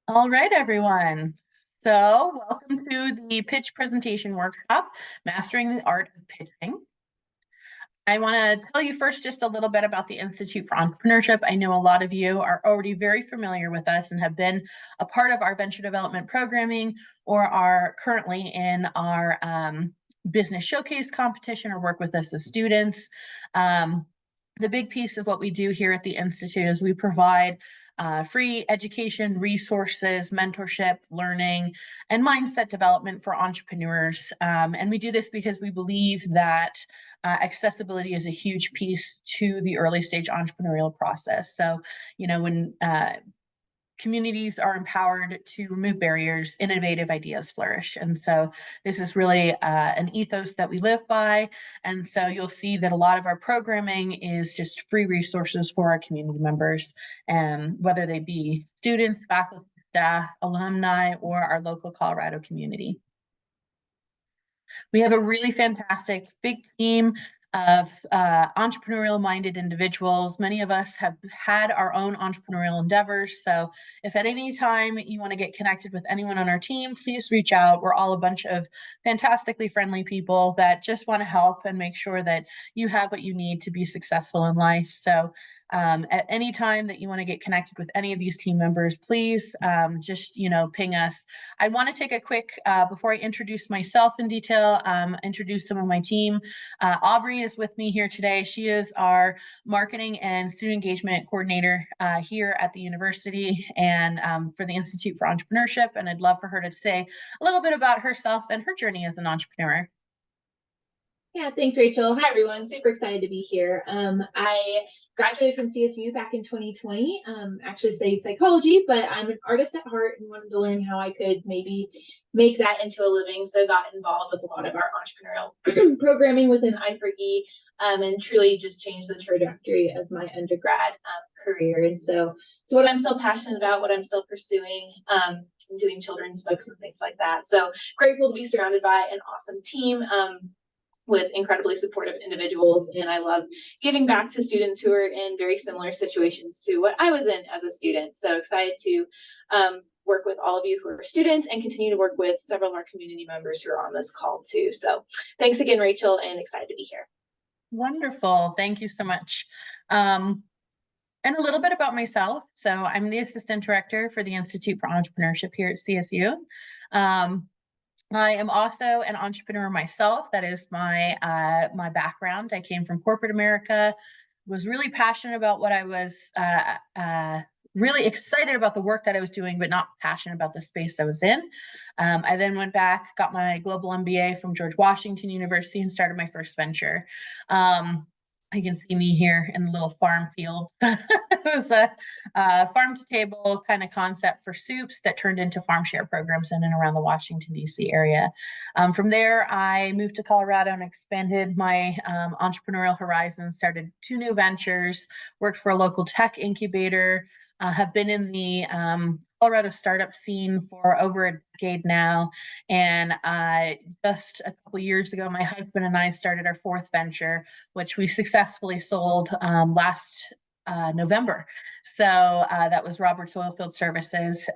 All right, everyone. So welcome to the pitch presentation workshop, Mastering the Art of Pitching. I want to tell you first just a little bit about the Institute for Entrepreneurship. I know a lot of you are already very familiar with us and have been a part of our venture development programming or are currently in our business showcase competition or work with us as students. The big piece of what we do here at the Institute is we provide free education, resources, mentorship, learning, and mindset development for entrepreneurs. And we do this because we believe that accessibility is a huge piece to the early stage entrepreneurial process. So, when communities are empowered to remove barriers, innovative ideas flourish. And so this is really an ethos that we live by. And so you'll see that a lot of our programming is just free resources for our community members, whether they be students, faculty, staff, alumni, or our local Colorado community. We have a really fantastic big team of entrepreneurial-minded individuals. Many of us have had our own entrepreneurial endeavors. So if at any time you want to get connected with anyone on our team, please reach out. We're all a bunch of fantastically friendly people that just want to help and make sure that you have what you need to be successful in life. So at any time that you want to get connected with any of these team members, please just ping us. I want to take a quick before I introduce myself in detail, introduce some of my team. Aubrey is with me here today. She is our marketing and student engagement coordinator here at the university and for the Institute for Entrepreneurship. And I'd love for her to say a little bit about herself and her journey as an entrepreneur. Yeah, thanks, Rachel. Hi, everyone. Super excited to be here. I graduated from CSU back in 2020. Actually studied psychology, but I'm an artist at heart and wanted to learn how I could maybe make that into a living. So got involved with a lot of our entrepreneurial programming within I4E and truly just changed the trajectory of my undergrad career. And so what I'm still passionate about, what I'm still pursuing, doing children's books and things like that. So grateful to be surrounded by an awesome team. With incredibly supportive individuals. And I love giving back to students who are in very similar situations to what I was in as a student. So excited to work with all of you who are students and continue to work with several of our community members who are on this call too. So thanks again, Rachel, and excited to be here. Wonderful. Thank you so much. And a little bit about myself. So I'm the assistant director for the Institute for Entrepreneurship here at CSU. I am also an entrepreneur myself. That is my my background. I came from corporate America, was really passionate about what I was really excited about the work that I was doing, but not passionate about the space I was in. I then went back, got my global MBA from George Washington University and started my first venture. You can see me here in the little farm field. It was a farm to table kind of concept for soups that turned into farm share programs in and around the Washington, D.C. area. From there, I moved to Colorado and expanded my entrepreneurial horizons, started 2 new ventures, worked for a local tech incubator, have been in the Colorado startup scene for over a decade now. And just a couple years ago, my husband and I started our 4th venture, which we successfully sold last November. So that was Robert's Oilfield Services.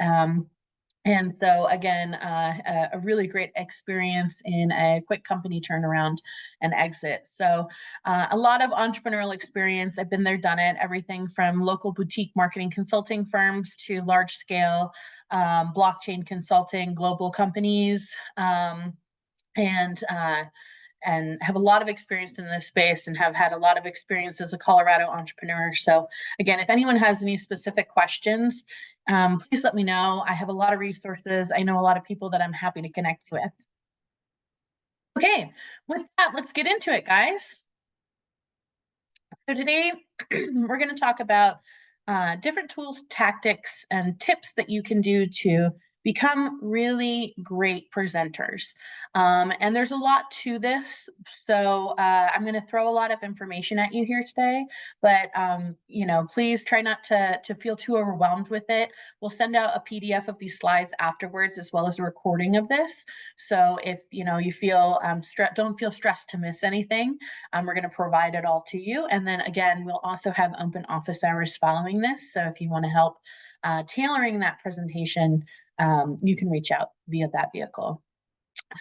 And so again, a really great experience in a quick company turnaround and exit. So a lot of entrepreneurial experience. I've been there, done it, everything from local boutique marketing consulting firms to large scale blockchain consulting, global companies, and have a lot of experience in this space and have had a lot of experience as a Colorado entrepreneur. So again, if anyone has any specific questions, please let me know. I have a lot of resources. I know a lot of people that I'm happy to connect with. Okay, with that, let's get into it, guys. So today we're going to talk about different tools, tactics, and tips that you can do to become really great presenters. And there's a lot to this. So I'm going to throw a lot of information at you here today, but please try not to feel too overwhelmed with it. We'll send out a PDF of these slides afterwards, as well as a recording of this. So if you feel don't feel stressed to miss anything, we're going to provide it all to you. And then again, we'll also have open office hours following this. So if you want to help tailoring that presentation, you can reach out via that vehicle.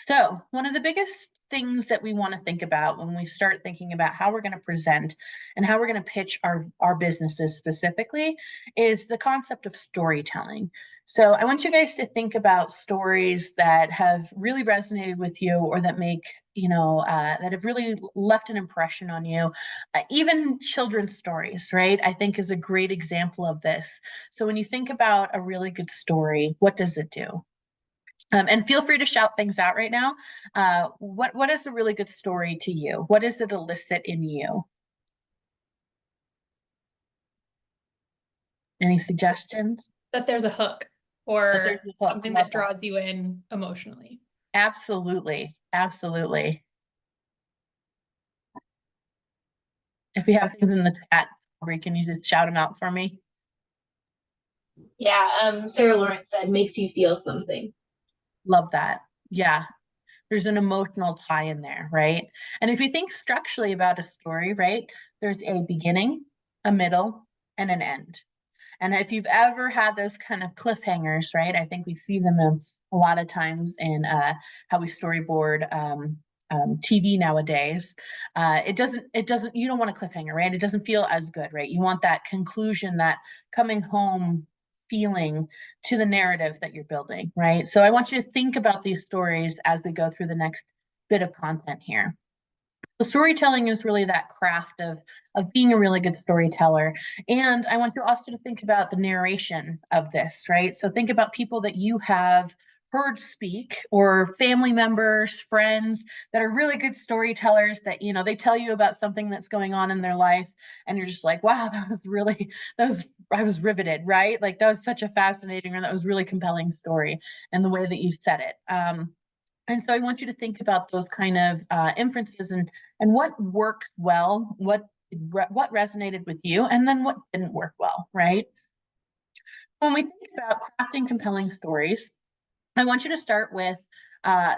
So one of the biggest things that we want to think about when we start thinking about how we're going to present and how we're going to pitch our businesses specifically is the concept of storytelling. So I want you guys to think about stories that have really resonated with you, or that make, that have really left an impression on you. Even children's stories, right? I think is a great example of this. So when you think about a really good story, what does it do? And feel free to shout things out right now. What is a really good story to you? What does it elicit in you? Any suggestions? That there's a hook That or there's a hook. something Love that draws you in emotionally. Absolutely. Absolutely. If we have things in the chat, Aubrey, can you just shout them out for me? Yeah, Sarah Lawrence said makes you feel something. Love that. Yeah. There's an emotional tie in there, right? And if you think structurally about a story, right, there's a beginning, a middle, and an end. And if you've ever had those kind of cliffhangers, right, I think we see them a lot of times in how we storyboard TV nowadays. You don't want a cliffhanger, right? It doesn't feel as good, right? You want that conclusion, that coming home feeling to the narrative that you're building, right? So I want you to think about these stories as we go through the next bit of content here. The storytelling is really that craft of being a really good storyteller. And I want you also to think about the narration of this, right? So think about people that you have heard speak, or family members, friends that are really good storytellers, that they tell you about something that's going on in their life, and you're just like, wow, I was riveted, right? Like, that was such a fascinating, or that was really compelling story, and the way that you said it. And so I want you to think about those kind of inferences, and what worked well, what resonated with you, and then what didn't work well, right? When we think about crafting compelling stories, I want you to start with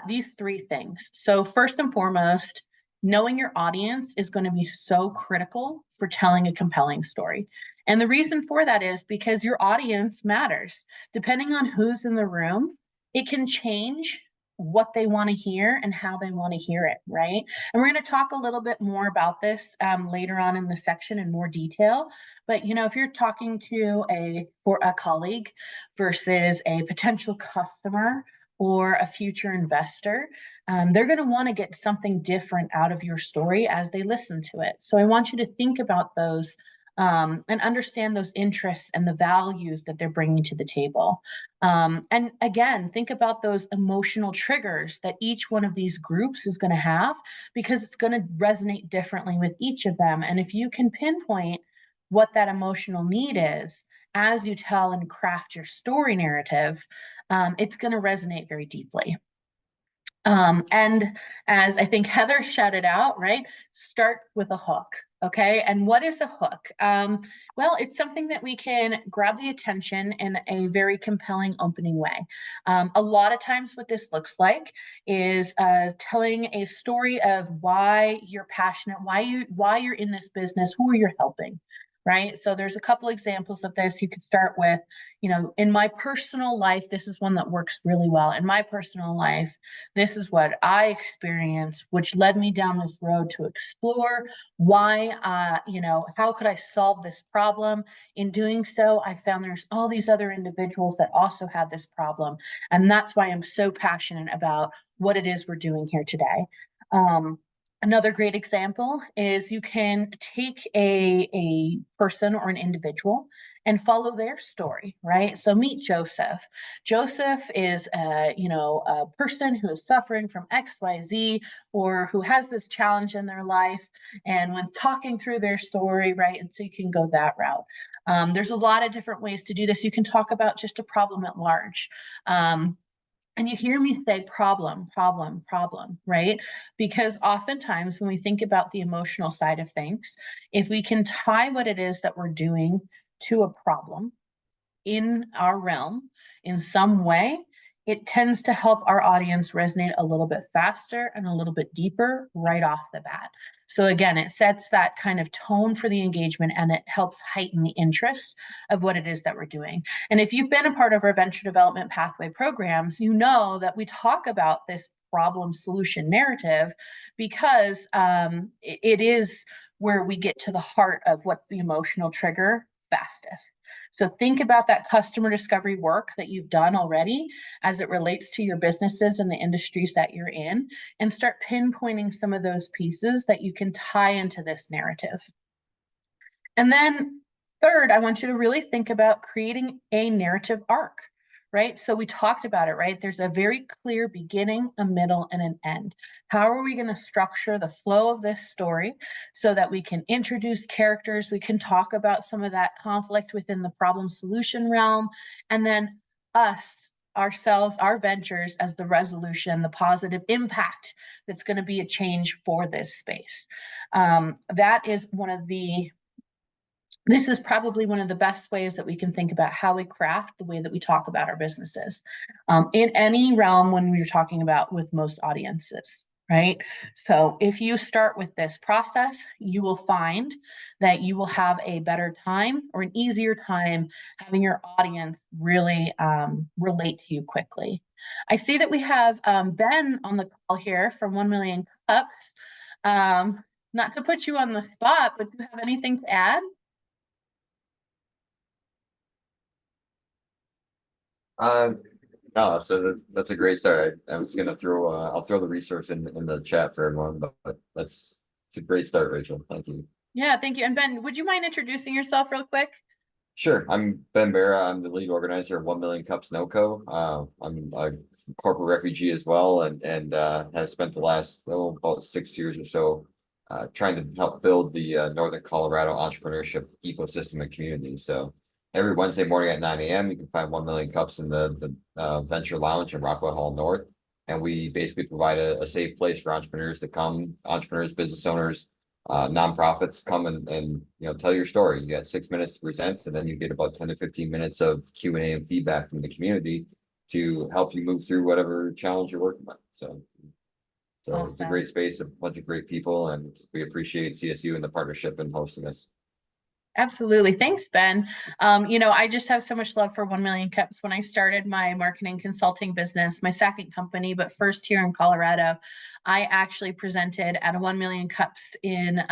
these three things. So first and foremost, knowing your audience is going to be so critical for telling a compelling story. And the reason for that is because your audience matters. Depending on who's in the room, it can change what they want to hear and how they want to hear it, right? And we're going to talk a little bit more about this later on in the section in more detail. But if you're talking to a colleague versus a potential customer or a future investor, they're going to want to get something different out of your story as they listen to it. So I want you to think about those and understand those interests and the values that they're bringing to the table. And again, think about those emotional triggers that each one of these groups is going to have, because it's going to resonate differently with each of them. And if you can pinpoint what that emotional need is as you tell and craft your story narrative, it's going to resonate very deeply. And as I think Heather shouted out, right, start with a hook. Okay. And what is a hook? Well, it's something that we can grab the attention in a very compelling opening way. A lot of times what this looks like is telling a story of why you're passionate, why you're in this business, who you're helping. Right. So there's a couple examples of this. You could start with, in my personal life, this is one that works really well. In my personal life, this is what I experienced, which led me down this road to explore why, how could I solve this problem? In doing so, I found there's all these other individuals that also had this problem. And that's why I'm so passionate about what it is we're doing here today. Another great example is you can take a person or an individual and follow their story, right? So meet Joseph. Joseph is a person who is suffering from XYZ, or who has this challenge in their life. And when talking through their story, right, and so you can go that route. There's a lot of different ways to do this. You can talk about just a problem at large. And you hear me say problem, problem, problem, right? Because oftentimes when we think about the emotional side of things, if we can tie what it is that we're doing to a problem in our realm in some way, it tends to help our audience resonate a little bit faster and a little bit deeper right off the bat. So again, it sets that kind of tone for the engagement, and it helps heighten the interest of what it is that we're doing. And if you've been a part of our venture development pathway programs, you know that we talk about this problem solution narrative because it is where we get to the heart of what's the emotional trigger fastest. So think about that customer discovery work that you've done already as it relates to your businesses and the industries that you're in, and start pinpointing some of those pieces that you can tie into this narrative. And then third, I want you to really think about creating a narrative arc, right? So we talked about it, right? There's a very clear beginning, a middle, and an end. How are we going to structure the flow of this story so that we can introduce characters, we can talk about some of that conflict within the problem solution realm, and then us, ourselves, our ventures as the resolution, the positive impact that's going to be a change for this space. That is this is probably one of the best ways that we can think about how we craft the way that we talk about our businesses in any realm when we're talking about with most audiences, right? So if you start with this process, you will find that you will have a better time or an easier time having your audience really relate to you quickly. I see that we have Ben on the call here from 1 Million Cups. Not to put you on the spot, but do you have anything to add? No, so that's a great start. I was gonna throw I'll throw the resource in the chat for everyone, but it's a great start, Rachel. Thank you. Yeah, thank you. And Ben, would you mind introducing yourself real quick? Sure. I'm Ben Barra. I'm the lead organizer of 1 Million Cups NoCo. I'm a corporate refugee as well, and have spent the last about 6 years or so trying to help build the Northern Colorado entrepreneurship ecosystem and community. So every Wednesday morning at 9 a.m., you can find 1 Million Cups in the Venture Lounge in Rockwell Hall North. And we basically provide a safe place for entrepreneurs to come, entrepreneurs, business owners, nonprofits come and tell your story. You got 6 minutes to present, and then you get about 10 to 15 minutes of Q&A and feedback from the community to help you move through whatever challenge you're working on. So it's a great space, a bunch of great people, and we appreciate CSU and the partnership in hosting us. Absolutely. Thanks, Ben. I just have so much love for 1 Million Cups. When I started my marketing consulting business, my second company, but first here in Colorado, I actually presented at a 1 Million Cups in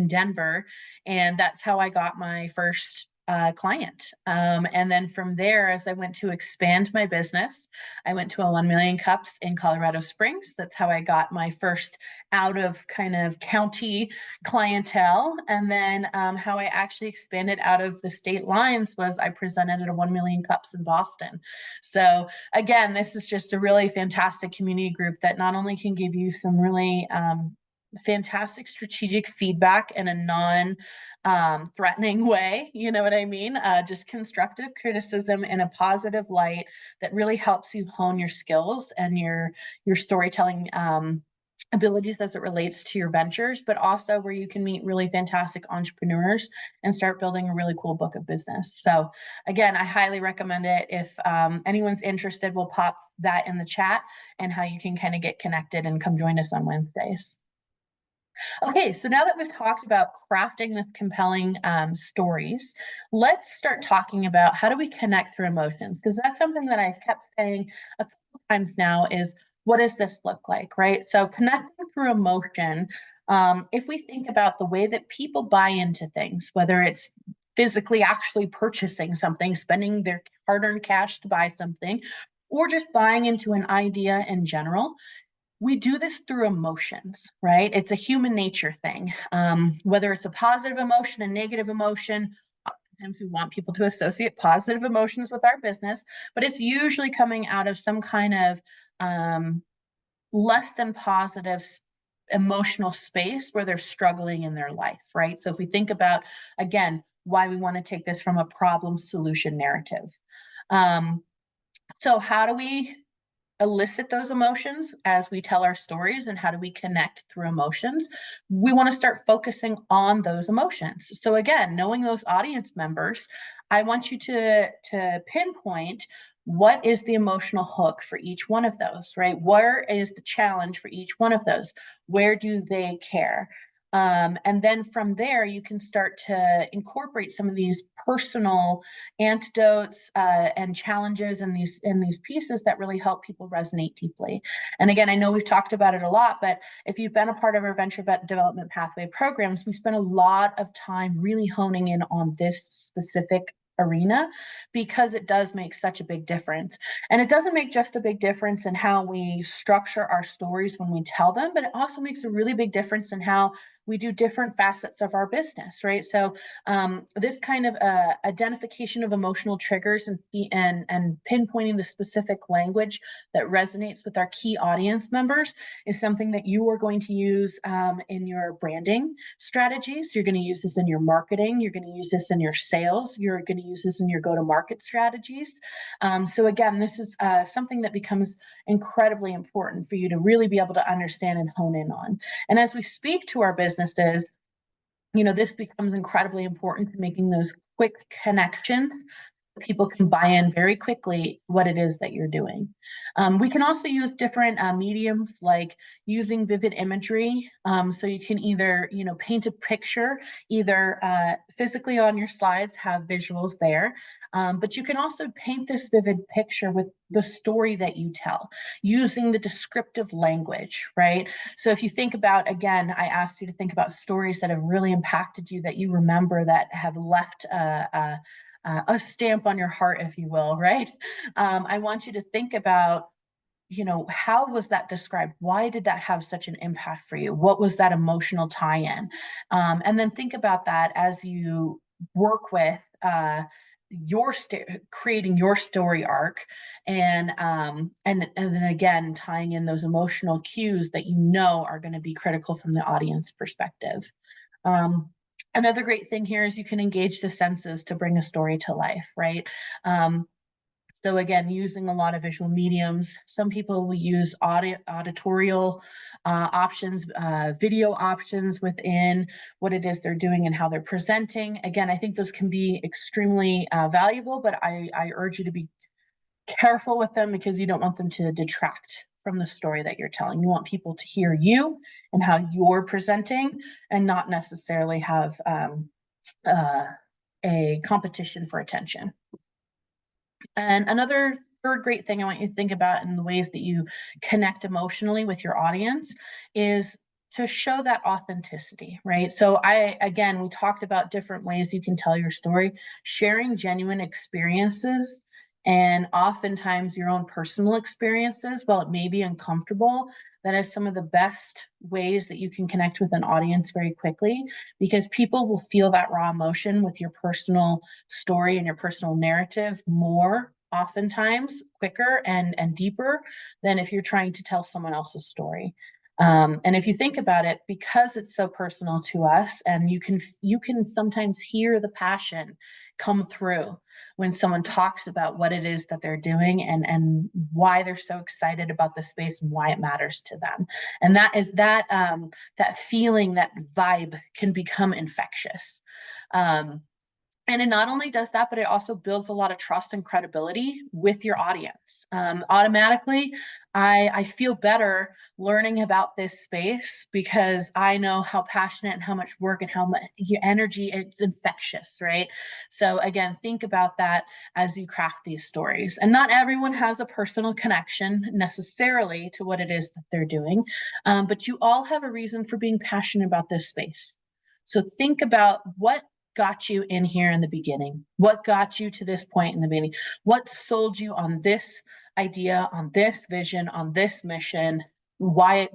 Denver, and that's how I got my first client. And then from there, as I went to expand my business, I went to a 1 Million Cups in Colorado Springs. That's how I got my first out of kind of county clientele. And then how I actually expanded out of the state lines was I presented at a 1 Million Cups in Boston. So again, this is just a really fantastic community group that not only can give you some really fantastic strategic feedback in a non-threatening way, you know what I mean? Just constructive criticism in a positive light that really helps you hone your skills and your storytelling abilities as it relates to your ventures, but also where you can meet really fantastic entrepreneurs and start building a really cool book of business. So again, I highly recommend it. If anyone's interested, we'll pop that in the chat and how you can kind of get connected and come join us on Wednesdays. Okay, so now that we've talked about crafting with compelling stories, let's start talking about how do we connect through emotions? Because that's something that I've kept saying a couple times now is, what does this look like, right? So connecting through emotion, if we think about the way that people buy into things, whether it's physically actually purchasing something, spending their hard-earned cash to buy something, or just buying into an idea in general, we do this through emotions, right? It's a human nature thing. Whether it's a positive emotion, a negative emotion, oftentimes we want people to associate positive emotions with our business, but it's usually coming out of some kind of less than positive emotional space where they're struggling in their life, right? So if we think about, again, why we want to take this from a problem solution narrative. So how do we elicit those emotions as we tell our stories, and how do we connect through emotions? We want to start focusing on those emotions. So again, knowing those audience members, I want you to pinpoint what is the emotional hook for each one of those, right? Where is the challenge for each one of those? Where do they care? And then from there, you can start to incorporate some of these personal antidotes and challenges and these pieces that really help people resonate deeply. And again, I know we've talked about it a lot, but if you've been a part of our venture development pathway programs, we spend a lot of time really honing in on this specific arena because it does make such a big difference. And it doesn't make just a big difference in how we structure our stories when we tell them, but it also makes a really big difference in how we do different facets of our business, right? So this kind of identification of emotional triggers and pinpointing the specific language that resonates with our key audience members is something that you are going to use in your branding strategies. You're going to use this in your marketing. You're going to use this in your sales. You're going to use this in your go-to-market strategies. So again, this is something that becomes incredibly important for you to really be able to understand and hone in on. And as we speak to our businesses, this becomes incredibly important to making those quick connections. People can buy in very quickly what it is that you're doing. We can also use different mediums like using vivid imagery. So you can either, paint a picture, either physically on your slides, have visuals there, but you can also paint this vivid picture with the story that you tell using the descriptive language, right? So if you think about, again, I asked you to think about stories that have really impacted you, that you remember, that have left a stamp on your heart, if you will, right? I want you to think about, how was that described? Why did that have such an impact for you? What was that emotional tie-in? And then think about that as you work with creating your story arc, and then again tying in those emotional cues that are going to be critical from the audience perspective. Another great thing here is you can engage the senses to bring a story to life, right? So again, using a lot of visual mediums. Some people will use auditorial options, video options within what it is they're doing and how they're presenting. Again, I think those can be extremely valuable, but I urge you to be careful with them because you don't want them to detract from the story that you're telling. You want people to hear you and how you're presenting, and not necessarily have a competition for attention. And another third great thing I want you to think about in the ways that you connect emotionally with your audience is to show that authenticity, right? So we talked about different ways you can tell your story, sharing genuine experiences and oftentimes your own personal experiences. While it may be uncomfortable, that is some of the best ways that you can connect with an audience very quickly, because people will feel that raw emotion with your personal story and your personal narrative more oftentimes quicker and deeper than if you're trying to tell someone else's story. And if you think about it, because it's so personal to us, and you can sometimes hear the passion come through when someone talks about what it is that they're doing and why they're so excited about the space and why it matters to them. And that feeling, that vibe can become infectious. And it not only does that, but it also builds a lot of trust and credibility with your audience. Automatically, I feel better learning about this space because I know how passionate and how much work and how much energy, it's infectious, right? So again, think about that as you craft these stories. And not everyone has a personal connection necessarily to what it is that they're doing, but you all have a reason for being passionate about this space. So think about what got you in here in the beginning? What got you to this point in the beginning? What sold you on this idea, on this vision, on this mission? Why,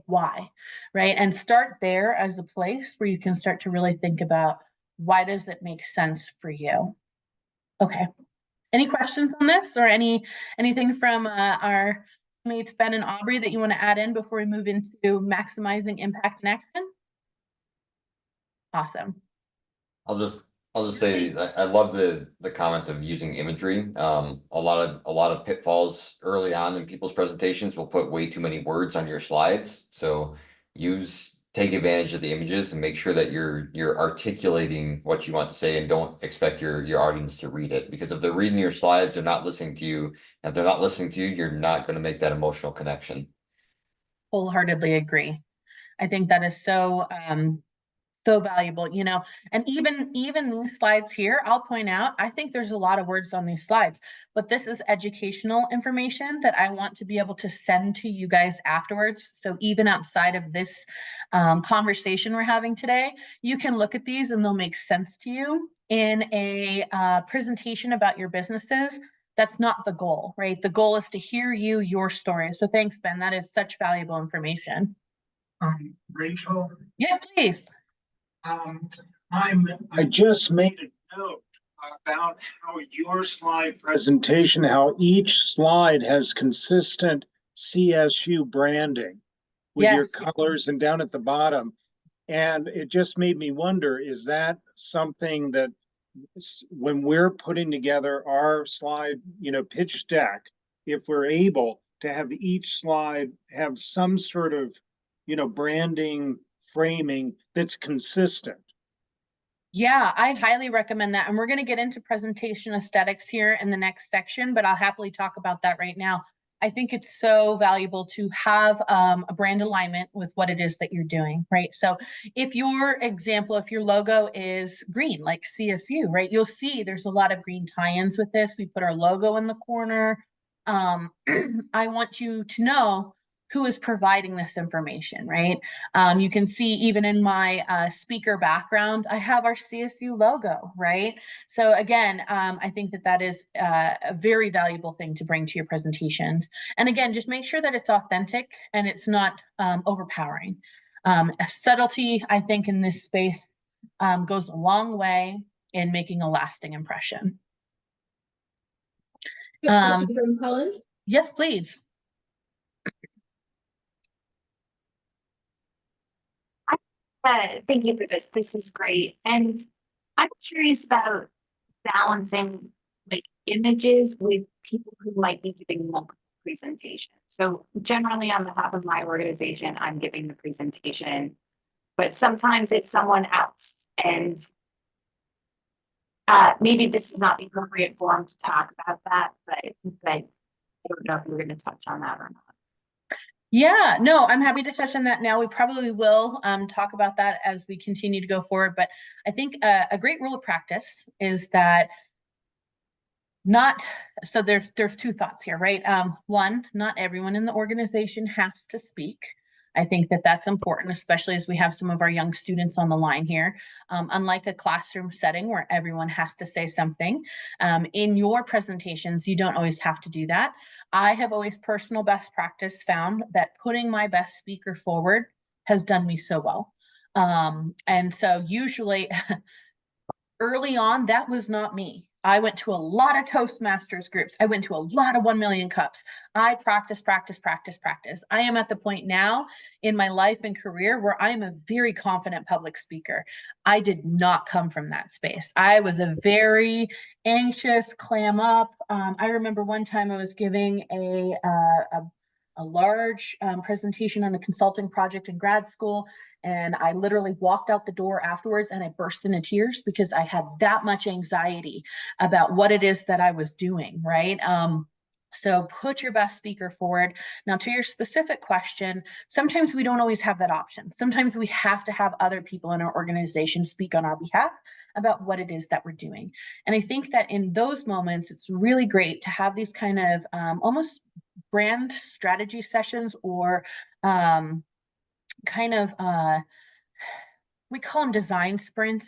right? And start there as the place where you can start to really think about, why does it make sense for you? Okay. Any questions on this, or anything from our mates Ben and Aubrey that you want to add in before we move into maximizing impact and action? Awesome. I'll just say that I love the comment of using imagery. A lot of pitfalls early on in people's presentations will put way too many words on your slides. So take advantage of the images and make sure that you're articulating what you want to say, and don't expect your audience to read it, because if they're reading your slides, they're not listening to you. If they're not listening to you, you're not going to make that emotional connection. Wholeheartedly agree. I think that is so So valuable, and even these slides here, I'll point out, I think there's a lot of words on these slides, but this is educational information that I want to be able to send to you guys afterwards. So even outside of this conversation we're having today, you can look at these and they'll make sense to you in a presentation about your businesses. That's not the goal, right? The goal is to hear your story. So thanks, Ben. That is such valuable information. Rachel, Yes, please. I just made a note about how your slide presentation, how each slide has consistent CSU branding with your Yes. colors and down at the bottom. And it just made me wonder, is that something that when we're putting together our slide, pitch deck, if we're able to have each slide have some sort of, branding framing that's consistent? Yeah, I highly recommend that. And we're going to get into presentation aesthetics here in the next section, but I'll happily talk about that right now. I think it's so valuable to have a brand alignment with what it is that you're doing, right? So if your logo is green, like CSU, right? You'll see there's a lot of green tie-ins with this. We put our logo in the corner. I want you to know who is providing this information, right? You can see even in my speaker background, I have our CSU logo, right? So again, I think that is a very valuable thing to bring to your presentations. And again, just make sure that it's authentic and it's not overpowering. Subtlety, I think, in this space goes a long way in making a lasting impression. Question from Colin? Yes, please. Thank you for this. This is great. And I'm curious about balancing like images with people who might be giving multiple presentations. So generally on behalf of my organization, I'm giving the presentation, but sometimes it's someone else. And maybe this is not the appropriate forum to talk about that, but I don't know if we're going to touch on that or not. Yeah, no, I'm happy to touch on that now. We probably will talk about that as we continue to go forward. But I think a great rule of practice is that there's two thoughts here, right? One, not everyone in the organization has to speak. I think that's important, especially as we have some of our young students on the line here. Unlike a classroom setting where everyone has to say something, in your presentations, you don't always have to do that. I have always personal best practice found that putting my best speaker forward has done me so well. And so usually early on, that was not me. I went to a lot of Toastmasters groups. I went to a lot of 1 million cups. I practice. I am at the point now in my life and career where I am a very confident public speaker. I did not come from that space. I was a very anxious, clam up. I remember one time I was giving a large presentation on a consulting project in grad school. And I literally walked out the door afterwards and I burst into tears because I had that much anxiety about what it is that I was doing, right? So put your best speaker forward. Now, to your specific question, sometimes we don't always have that option. Sometimes we have to have other people in our organization speak on our behalf about what it is that we're doing. And I think that in those moments, it's really great to have these kind of almost brand strategy sessions or we call them design sprints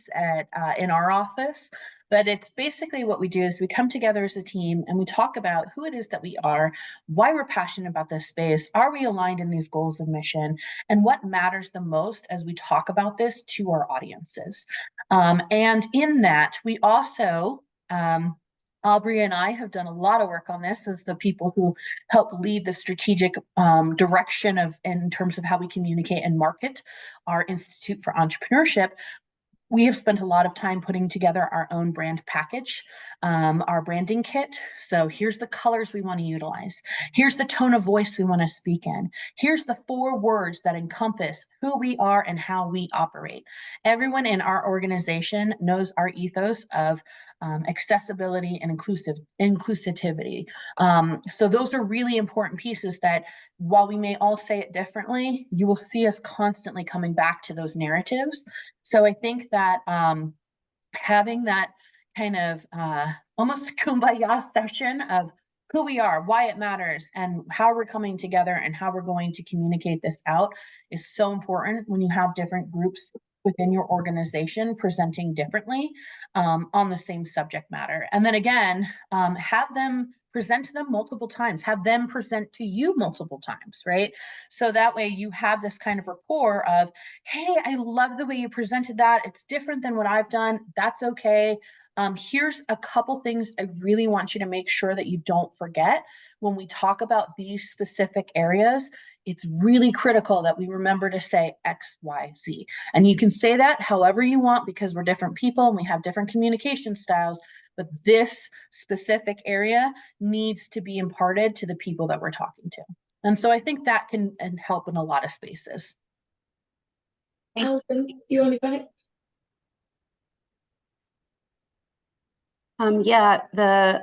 in our office, but it's basically what we do is we come together as a team and we talk about who it is that we are, why we're passionate about this space, are we aligned in these goals of mission, and what matters the most as we talk about this to our audiences. And in that, we also, Aubrey and I have done a lot of work on this as the people who help lead the strategic direction in terms of how we communicate and market our Institute for Entrepreneurship. We have spent a lot of time putting together our own brand package, our branding kit. So here's the colors we want to utilize. Here's the tone of voice we want to speak in. Here's the 4 words that encompass who we are and how we operate. Everyone in our organization knows our ethos of accessibility, and inclusivity. So those are really important pieces that while we may all say it differently, you will see us constantly coming back to those narratives. So I think that having that kind of almost kumbaya session of who we are, why it matters, and how we're coming together and how we're going to communicate this out is so important when you have different groups within your organization presenting differently on the same subject matter. And then again, have them present to them multiple times, have them present to you multiple times, right? So that way you have this kind of rapport of, hey, I love the way you presented that. It's different than what I've done. That's okay. Here's a couple things I really want you to make sure that you don't forget when we talk about these specific areas. It's really critical that we remember to say X, Y, Z. And you can say that however you want because we're different people and we have different communication styles, but this specific area needs to be imparted to the people that we're talking to. And so I think that can help in a lot of spaces. Allison, do you want to go ahead?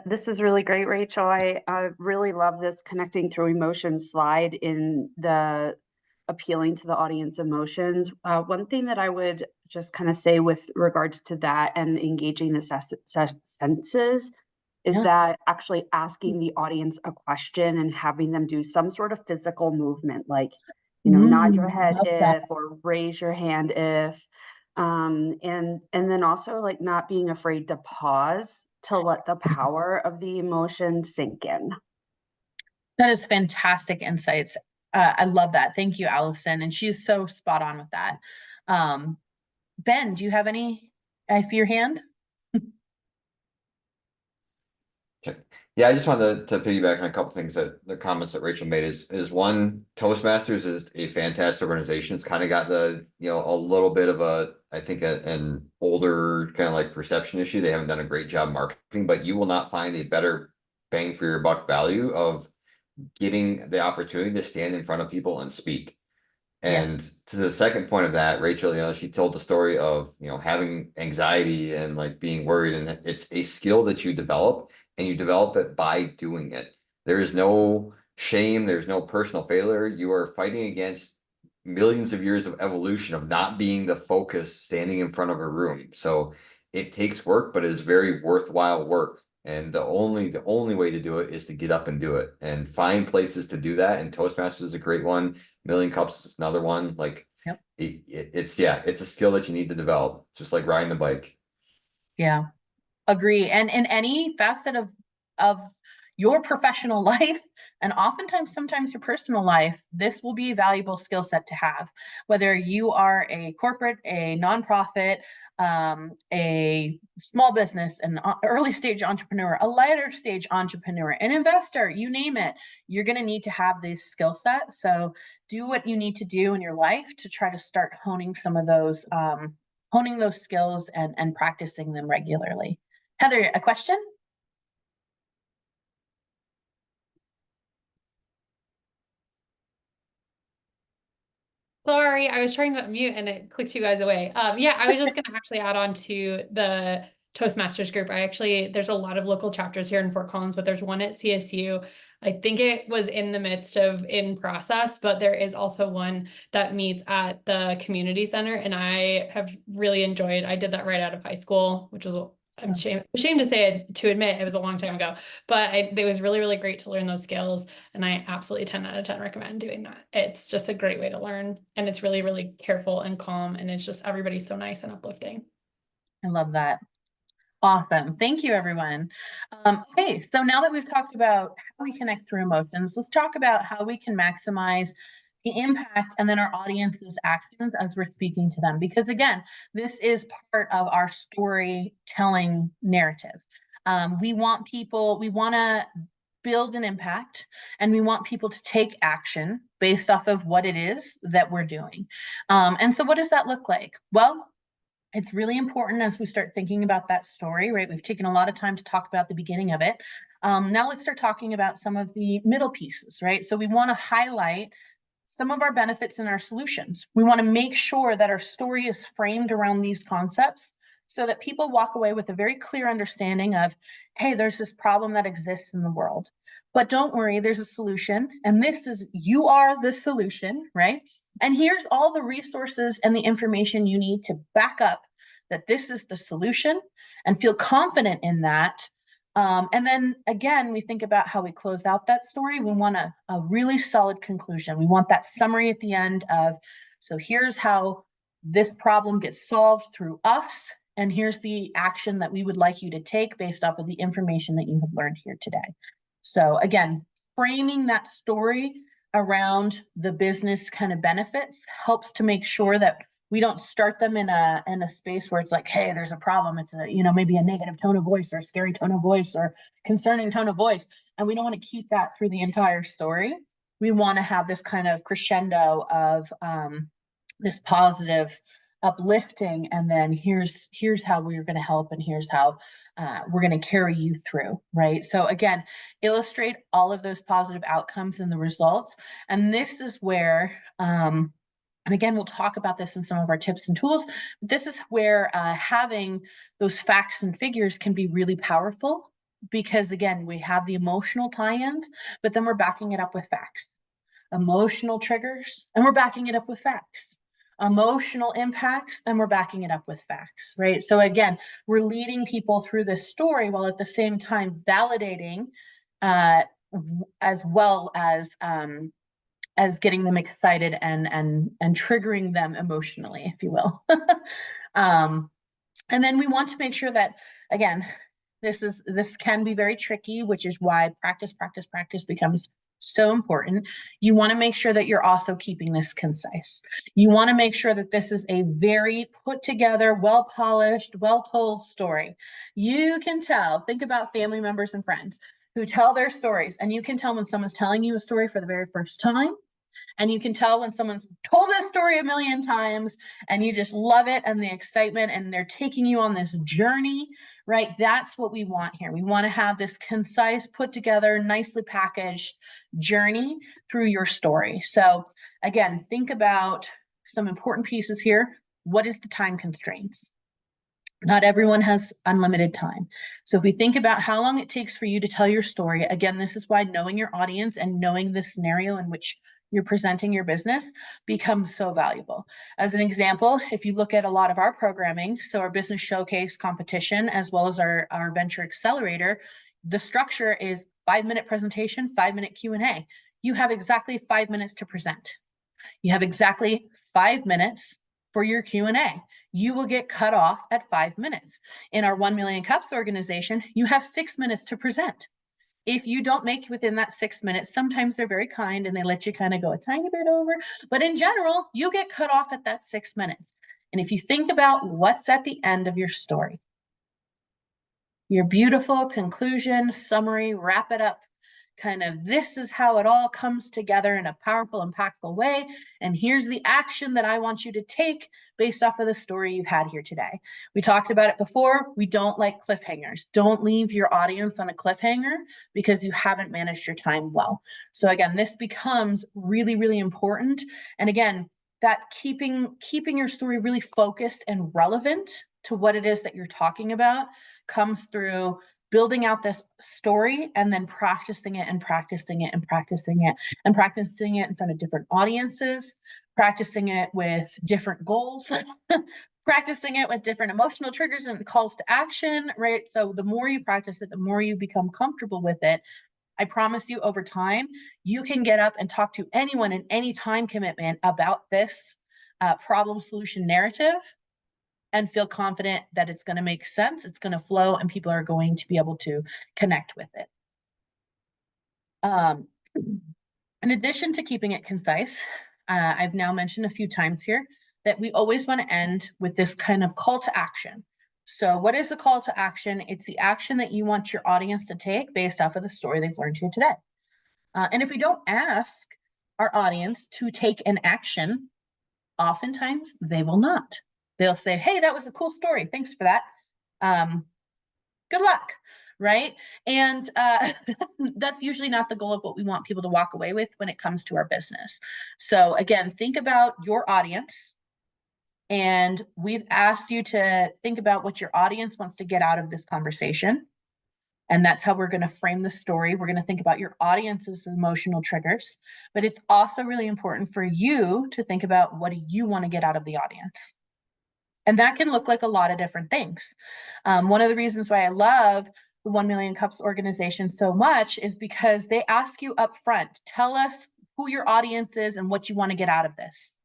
This is really great, Rachel. I really love this connecting through emotions slide in the appealing to the audience emotions. One thing that I would just kind of say with regards to that and engaging the senses is that actually asking the audience a question and having them do some sort of physical movement, like, nod your head if, or raise your hand if, and then also like not being afraid to pause to let the power of the emotion sink in. That is fantastic insights. I love that. Thank you, Allison. And she's so spot on with that. Ben, do you have any? I see your hand. Yeah, I just wanted to piggyback on a couple things that the comments that Rachel made is one, Toastmasters is a fantastic organization. It's kind of got the, a little bit of I think an older kind of like perception issue. They haven't done a great job marketing, but you will not find a better bang for your buck value of getting the opportunity to stand in front of people and speak. And to the second point of that, Rachel, she told the story of, having anxiety and like being worried, and it's a skill that you develop, and you develop it by doing it. There is no shame. There's no personal failure. You are fighting against millions of years of evolution of not being the focus standing in front of a room. So it takes work, but it's very worthwhile work. And the only way to do it is to get up and do it and find places to do that. And Toastmasters is a great one. Million Cups is another one. Like it's a skill that you need to develop. It's just like riding the bike. Yeah, agree. And in any facet of your professional life, and oftentimes sometimes your personal life, this will be a valuable skill set to have. Whether you are a corporate, a nonprofit, a small business, an early stage entrepreneur, a later stage entrepreneur, an investor, you name it, you're going to need to have this skill set. So do what you need to do in your life to try to start honing some of those, honing those skills and practicing them regularly. Heather, a question? Sorry, I was trying to unmute and it clicked you guys away. Yeah, I was just going to actually add on to the Toastmasters group. There's a lot of local chapters here in Fort Collins, but there's one at CSU. I think it was in the midst of in process, but there is also one that meets at the community center. And I have really enjoyed, I did that right out of high school, which was, I'm ashamed to say it, to admit it was a long time ago, but it was really, really great to learn those skills. And I absolutely 10 out of 10 recommend doing that. It's just a great way to learn. And it's really, really careful and calm. And it's just, everybody's so nice and uplifting. I love that. Awesome. Thank you, everyone. Okay, so now that we've talked about how we connect through emotions, let's talk about how we can maximize the impact and then our audience's actions as we're speaking to them. Because again, this is part of our storytelling narrative. We want to build an impact, and we want people to take action based off of what it is that we're doing. And so what does that look like? Well, it's really important as we start thinking about that story, right? We've taken a lot of time to talk about the beginning of it. Now let's start talking about some of the middle pieces, right? So we want to highlight some of our benefits and our solutions. We want to make sure that our story is framed around these concepts so that people walk away with a very clear understanding of, hey, there's this problem that exists in the world, but don't worry, there's a solution. And you are the solution, right? And here's all the resources and the information you need to back up that this is the solution and feel confident in that. And then again, we think about how we close out that story. We want a really solid conclusion. We want that summary at the end of, so here's how this problem gets solved through us, and here's the action that we would like you to take based off of the information that you have learned here today. So again, framing that story around the business kind of benefits helps to make sure that we don't start them in a space where it's like, hey, there's a problem. It's maybe a negative tone of voice or a scary tone of voice or concerning tone of voice. And we don't want to keep that through the entire story. We want to have this kind of crescendo of this positive uplifting, and then here's how we're going to help, and here's how we're going to carry you through, right? So again, illustrate all of those positive outcomes and the results. And this is where, and again, we'll talk about this in some of our tips and tools. This is where having those facts and figures can be really powerful, because again, we have the emotional tie-ins, but then we're backing it up with facts. Emotional triggers, and we're backing it up with facts. Emotional impacts, and we're backing it up with facts, right? So again, we're leading people through this story while at the same time validating as well as getting them excited and triggering them emotionally, if you will. And then we want to make sure that, again, this can be very tricky, which is why practice becomes so important. You want to make sure that you're also keeping this concise. You want to make sure that this is a very put together, well polished, well told story. You can tell, think about family members and friends who tell their stories, and you can tell when someone's telling you a story for the very first time. And you can tell when someone's told this story a million times and you just love it and the excitement, and they're taking you on this journey, right? That's what we want here. We want to have this concise, put together, nicely packaged journey through your story. So again, think about some important pieces here. What is the time constraints? Not everyone has unlimited time. So if we think about how long it takes for you to tell your story, again, this is why knowing your audience and knowing the scenario in which you're presenting your business becomes so valuable. As an example, if you look at a lot of our programming, so our business showcase competition, as well as our venture accelerator, the structure is 5-minute presentation, 5-minute Q&A. You have exactly 5 minutes to present. You have exactly 5 minutes for your Q&A. You will get cut off at 5 minutes. In our 1 Million Cups organization, you have 6 minutes to present. If you don't make within that 6 minutes, sometimes they're very kind and they let you kind of go a tiny bit over, but in general, you get cut off at that 6 minutes. And if you think about what's at the end of your story, your beautiful conclusion, summary, wrap it up, kind of this is how it all comes together in a powerful, impactful way. And here's the action that I want you to take based off of the story you've had here today. We talked about it before. We don't like cliffhangers. Don't leave your audience on a cliffhanger because you haven't managed your time well. So again, this becomes really, really important. And again, that keeping your story really focused and relevant to what it is that you're talking about comes through building out this story and then practicing it and practicing it and practicing it and practicing it in front of different audiences, practicing it with different goals, practicing it with different emotional triggers and calls to action, right? So the more you practice it, the more you become comfortable with it. I promise you, over time, you can get up and talk to anyone in any time commitment about this problem solution narrative and feel confident that it's going to make sense, it's going to flow, and people are going to be able to connect with it. In addition to keeping it concise, I've now mentioned a few times here that we always want to end with this kind of call to action. So what is the call to action? It's the action that you want your audience to take based off of the story they've learned here today. And if we don't ask our audience to take an action, oftentimes they will not. They'll say, hey, that was a cool story. Thanks for that. Good luck, right? And that's usually not the goal of what we want people to walk away with when it comes to our business. So again, think about your audience And we've asked you to think about what your audience wants to get out of this conversation. And that's how we're going to frame the story. We're going to think about your audience's emotional triggers, but it's also really important for you to think about what do you want to get out of the audience. And that can look like a lot of different things. One of the reasons why I love the 1 Million Cups organization so much is because they ask you up front, tell us who your audience is and what you want to get out of this.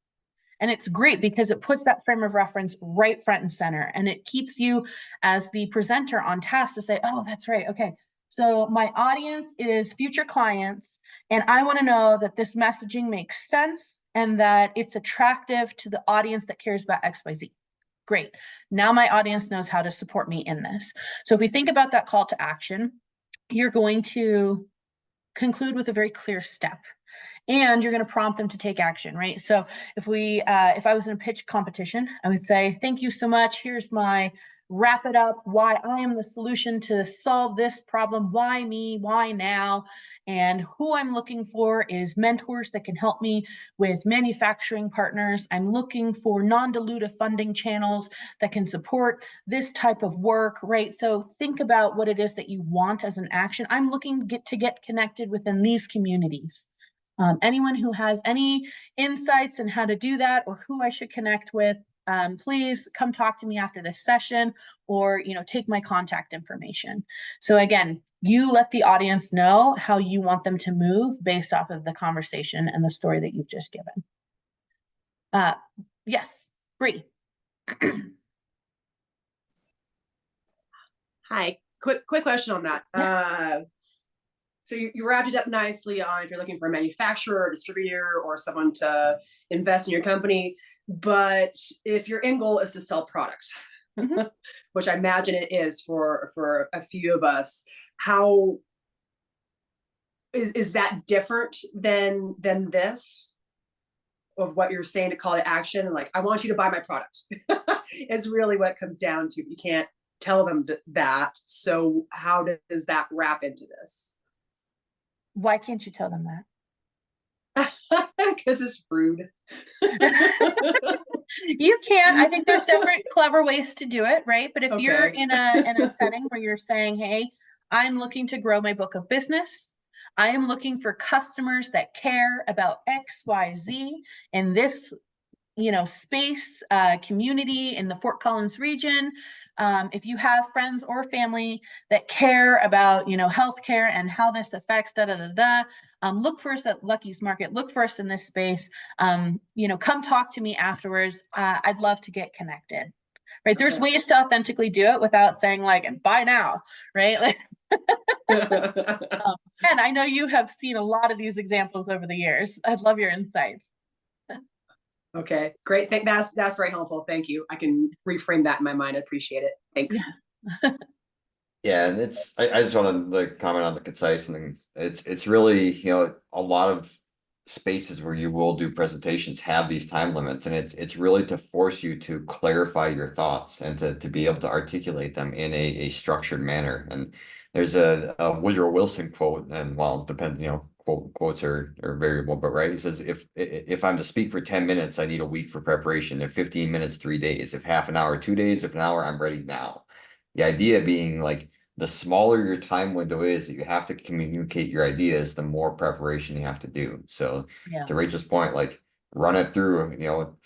And it's great because it puts that frame of reference right front and center, and it keeps you as the presenter on task to say, oh, that's right. Okay. So my audience is future clients, and I want to know that this messaging makes sense and that it's attractive to the audience that cares about XYZ. Great. Now my audience knows how to support me in this. So if we think about that call to action, you're going to conclude with a very clear step. And you're going to prompt them to take action, right? So if I was in a pitch competition, I would say, thank you so much. Here's my wrap it up, why I am the solution to solve this problem. Why me? Why now? And who I'm looking for is mentors that can help me with manufacturing partners. I'm looking for non-dilutive funding channels that can support this type of work, right? So think about what it is that you want as an action. I'm looking to get connected within these communities. Anyone who has any insights on how to do that or who I should connect with, please come talk to me after this session, or take my contact information. So again, you let the audience know how you want them to move based off of the conversation and the story that you've just given. Yes, Bree. Hi, quick question on that. Yeah. So you wrapped it up nicely on if you're looking for a manufacturer or distributor or someone to invest in your company. But if your end goal is to sell products, which I imagine it is for a few of us, how is that different than this of what you're saying to call to action? Like, I want you to buy my product is really what it comes down to. You can't tell them that. So how does that wrap into this? Why can't you tell them that? Because it's rude. You can. I think there's different clever ways to do it, right? But if you're Okay. in a setting where you're saying, hey, I'm looking to grow my book of business. I am looking for customers that care about X, Y, Z in this space, community in the Fort Collins region. If you have friends or family that care about, healthcare and how this affects look for us at Lucky's Market, look for us in this space. Come talk to me afterwards. I'd love to get connected. Right. There's ways to authentically do it without saying and buy now, right? Like, and I know you have seen a lot of these examples over the years. I'd love your insight. Okay, great. That's very helpful. Thank you. I can reframe that in my mind. I appreciate it. Thanks. Yeah, and I just want to comment on the concise, and it's really a lot of spaces where you will do presentations have these time limits, and it's really to force you to clarify your thoughts and to be able to articulate them in a structured manner. And there's a Woodrow Wilson quote, and well, it depends, quotes are variable, but right, he says if I'm to speak for 10 minutes, I need a week for preparation. If 15 minutes, 3 days. If half an hour, 2 days. If an hour, I'm ready now. The idea being the smaller your time window is that you have to communicate your ideas, the more preparation you have to do. So to Rachel's point, run it through,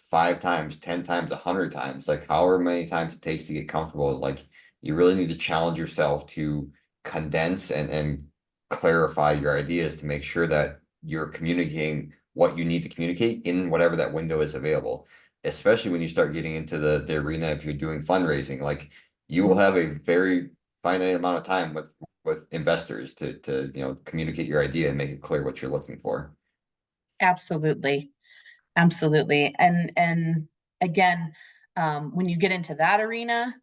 5 times, 10 times, 100 times, however many times it takes to get comfortable. You really need to challenge yourself to condense and clarify your ideas to make sure that you're communicating what you need to communicate in whatever that window is available, especially when you start getting into the arena if you're doing fundraising. You will have a very finite amount of time with investors to communicate your idea and make it clear what you're looking for. Absolutely. And again, when you get into that arena,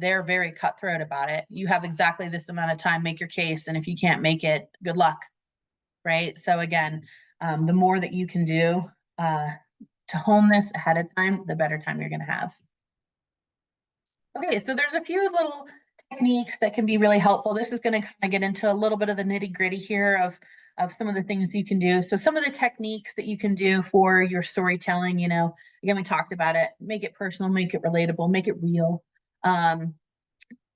they're very cutthroat about it. You have exactly this amount of time, make your case, and if you can't make it, good luck, right? So again, the more that you can do to hone this ahead of time, the better time you're going to have. Okay, so there's a few little techniques that can be really helpful. This is going to kind of get into a little bit of the nitty-gritty here of some of the things you can do. So some of the techniques that you can do for your storytelling, Again, we talked about it. Make it personal, make it relatable, make it real.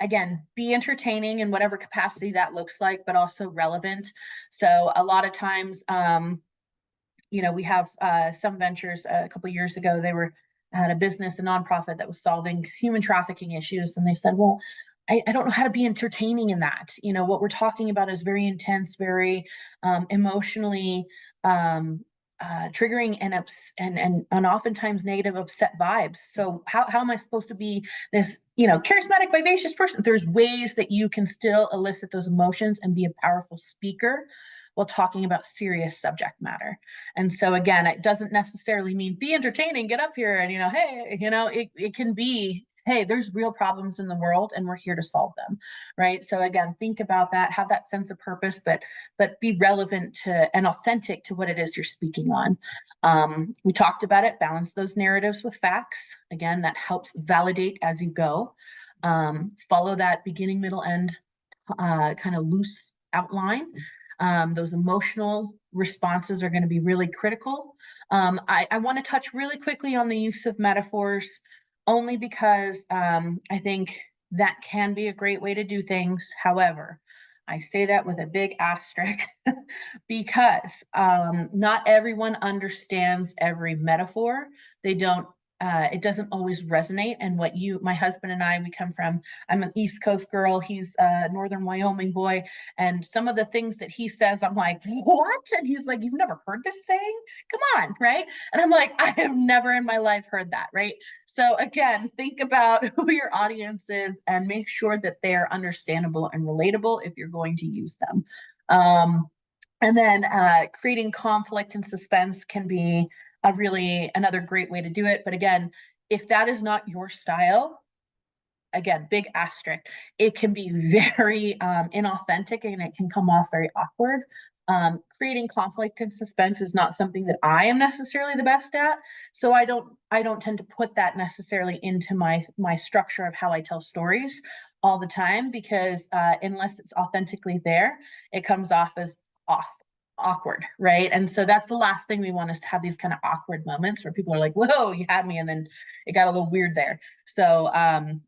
Again, be entertaining in whatever capacity that looks like, but also relevant. So a lot of times, we have some ventures a couple of years ago, they had a business, a nonprofit that was solving human trafficking issues. And they said, well, I don't know how to be entertaining in that. What we're talking about is very intense, very emotionally triggering and oftentimes negative, upset vibes. So how am I supposed to be this, charismatic, vivacious person? There's ways that you can still elicit those emotions and be a powerful speaker while talking about serious subject matter. And so again, it doesn't necessarily mean be entertaining, get up here and, hey, it can be, hey, there's real problems in the world and we're here to solve them, right? So again, think about that, have that sense of purpose, but be relevant to and authentic to what it is you're speaking on. We talked about it, balance those narratives with facts. Again, that helps validate as you go. Follow that beginning, middle, end kind of loose outline. Those emotional responses are going to be really critical. I want to touch really quickly on the use of metaphors, only because I think that can be a great way to do things. However, I say that with a big asterisk because not everyone understands every metaphor. They don't. It doesn't always resonate. And my husband and I, we come from, I'm an East Coast girl. He's a Northern Wyoming boy. And some of the things that he says, I'm like, what? And he's like, you've never heard this saying? Come on, right? And I'm like, I have never in my life heard that, right? So again, think about who your audience is and make sure that they're understandable and relatable if you're going to use them. And then creating conflict and suspense can be another great way to do it. But again, if that is not your style, again, big asterisk, it can be very inauthentic and it can come off very awkward. Creating conflict and suspense is not something that I am necessarily the best at. So I don't tend to put that necessarily into my structure of how I tell stories all the time, because unless it's authentically there, it comes off as awkward, right? And so that's the last thing we want, is to have these kind of awkward moments where people are like, whoa, you had me, and then it got a little weird there. So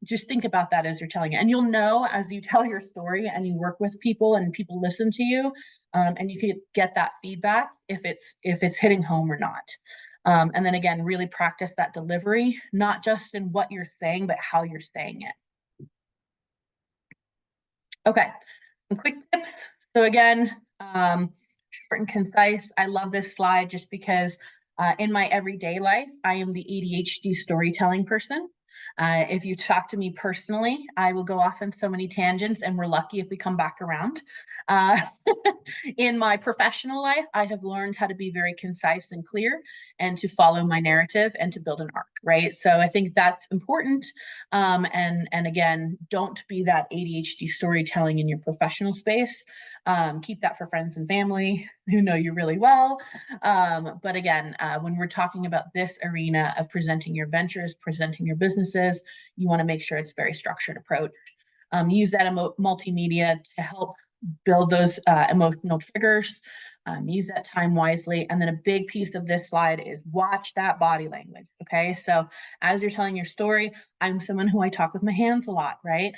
just think about that as you're telling it. And you'll know as you tell your story and you work with people and people listen to you, and you can get that feedback if it's hitting home or not. And then again, really practice that delivery, not just in what you're saying, but how you're saying it. Okay, some quick tips. So again, short and concise. I love this slide just because in my everyday life, I am the ADHD storytelling person. If you talk to me personally, I will go off on so many tangents, and we're lucky if we come back around. In my professional life, I have learned how to be very concise and clear and to follow my narrative and to build an arc, right? So I think that's important. And again, don't be that ADHD storytelling in your professional space. Keep that for friends and family who know you really well. But again, when we're talking about this arena of presenting your ventures, presenting your businesses, you want to make sure it's a very structured approach. Use that multimedia to help build those emotional triggers. Use that time wisely. And then a big piece of this slide is watch that body language. Okay. So as you're telling your story, I'm someone who I talk with my hands a lot, right?